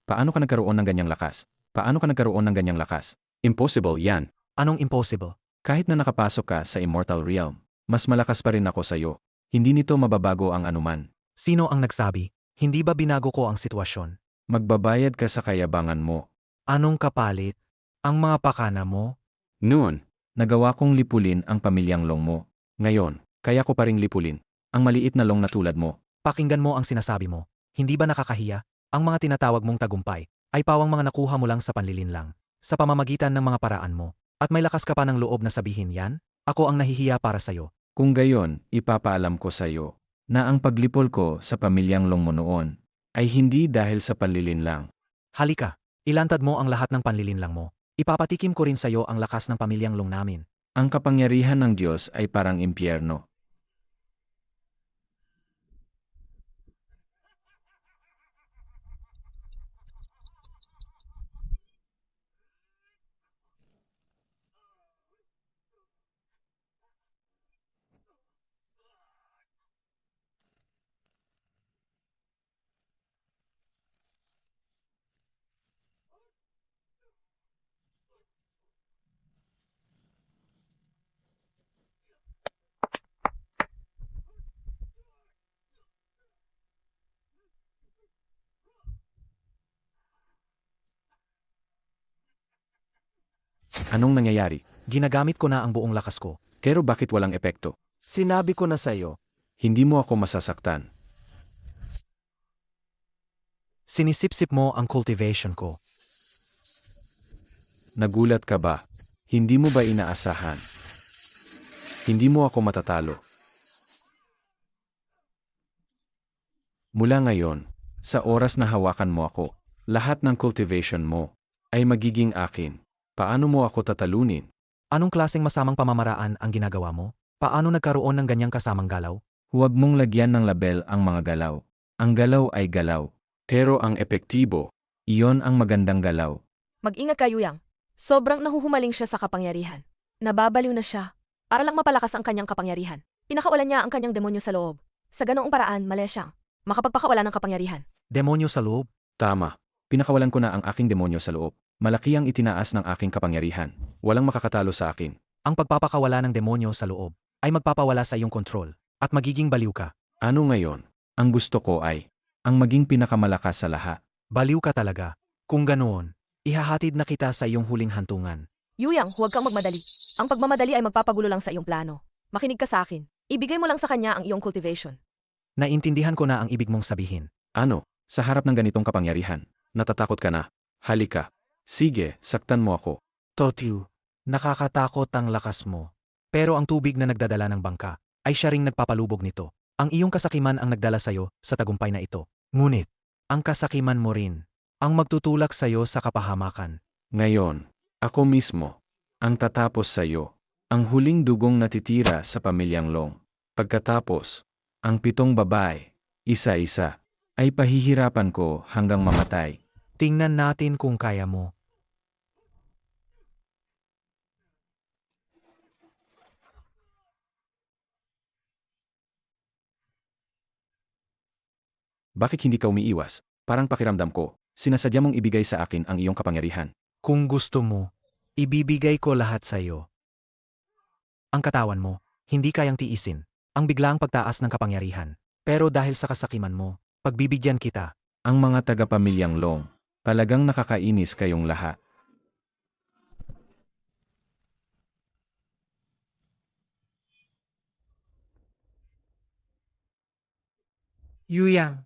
Paano ka nagkaroon ng ganyang lakas? Paano ka nagkaroon ng ganyang lakas? Impossible yan. Anong impossible? Kahit na nakapasok ka sa immortal realm, mas malakas pa rin ako sa'yo. Hindi nito mababago ang anuman. Sino ang nagsabi? Hindi ba binago ko ang sitwasyon? Magbabayad ka sa kayabangan mo. Anong kapalit? Ang mga pakana mo? Noon, nagawa kong lipulin ang pamilyang Long mo. Ngayon, kaya ko pa ring lipulin ang maliit na Long na tulad mo. Pakinggan mo ang sinasabi mo. Hindi ba nakakahiya? Ang mga tinatawag mong tagumpay ay pawang mga nakuha mo lang sa panlilinlang, sa pamamagitan ng mga paraan mo. At may lakas ka pa ng loob na sabihin yan? Ako ang nahihiya para sa'yo. Kung gayon, ipapaalam ko sa iyo na ang paglipol ko sa pamilyang Long mo noon ay hindi dahil sa panlilinlang. Halika, ilantad mo ang lahat ng panlilinlang mo. Ipapatikim ko rin sa'yo ang lakas ng pamilyang Long namin. Ang kapangyarihan ng Diyos ay parang impyerno. Anong nangyayari? Ginagamit ko na ang buong lakas ko. Pero bakit walang epekto? Sinabi ko na sa'yo. Hindi mo ako masasaktan. Sinisipsip mo ang cultivation ko. Nagulat ka ba? Hindi mo ba inaasahan? Hindi mo ako matatalo. Mula ngayon, sa oras na hawakan mo ako, lahat ng cultivation mo ay magiging akin. Paano mo ako tatalunin? Anong klaseng masamang pamamaraan ang ginagawa mo? Paano nagkaroon ng ganyang kasamang galaw? Huwag mong lagyan ng label ang mga galaw. Ang galaw ay galaw. Pero ang epektibo, iyon ang magandang galaw. Mag-ingat ka, Yuyang. Sobrang nahuhumaling siya sa kapangyarihan. Nababaliw na siya. Para lang mapalakas ang kanyang kapangyarihan. Pinakawalan niya ang kanyang demonyo sa loob. Sa ganoong paraan, mali siyang makapagpakawala ng kapangyarihan. Demonyo sa loob? Tama. Pinakawalan ko na ang aking demonyo sa loob. Malaki ang itinaas ng aking kapangyarihan. Walang makakatalo sa akin. Ang pagpapakawala ng demonyo sa loob ay magpapawala sa iyong kontrol at magiging baliw ka. Ano ngayon? Ang gusto ko ay ang maging pinakamalakas sa lahat. Baliw ka talaga. Kung ganoon, ihahatid na kita sa iyong huling hantungan. Yuyang, huwag kang magmadali. Ang pagmamadali ay magpapagulo lang sa iyong plano. Makinig ka sa akin. Ibigay mo lang sa kanya ang iyong cultivation. Naintindihan ko na ang ibig mong sabihin. Ano? Sa harap ng ganitong kapangyarihan, natatakot ka na. Halika. Sige, saktan mo ako. Totyu, nakakatakot ang lakas mo. Pero ang tubig na nagdadala ng bangka ay siya ring nagpapalubog nito. Ang iyong kasakiman ang nagdala sa'yo sa tagumpay na ito. Ngunit, ang kasakiman mo rin ang magtutulak sa'yo sa kapahamakan. Ngayon, ako mismo ang tatapos sa iyo. Ang huling dugong natitira sa pamilyang Long. Pagkatapos, ang 7 babae, isa-isa, ay pahihirapan ko hanggang mamatay. Tingnan natin kung kaya mo. Bakit hindi ka umiiwas? Parang pakiramdam ko, sinasadya mong ibigay sa akin ang iyong kapangyarihan. Kung gusto mo, ibibigay ko lahat sa iyo. Ang katawan mo, hindi kayang tiisin ang biglaang pagtaas ng kapangyarihan. Pero dahil sa kasakiman mo, pagbibigyan kita. Ang mga taga-pamilyang Long, talagang nakakainis kayong lahat. Yuyang,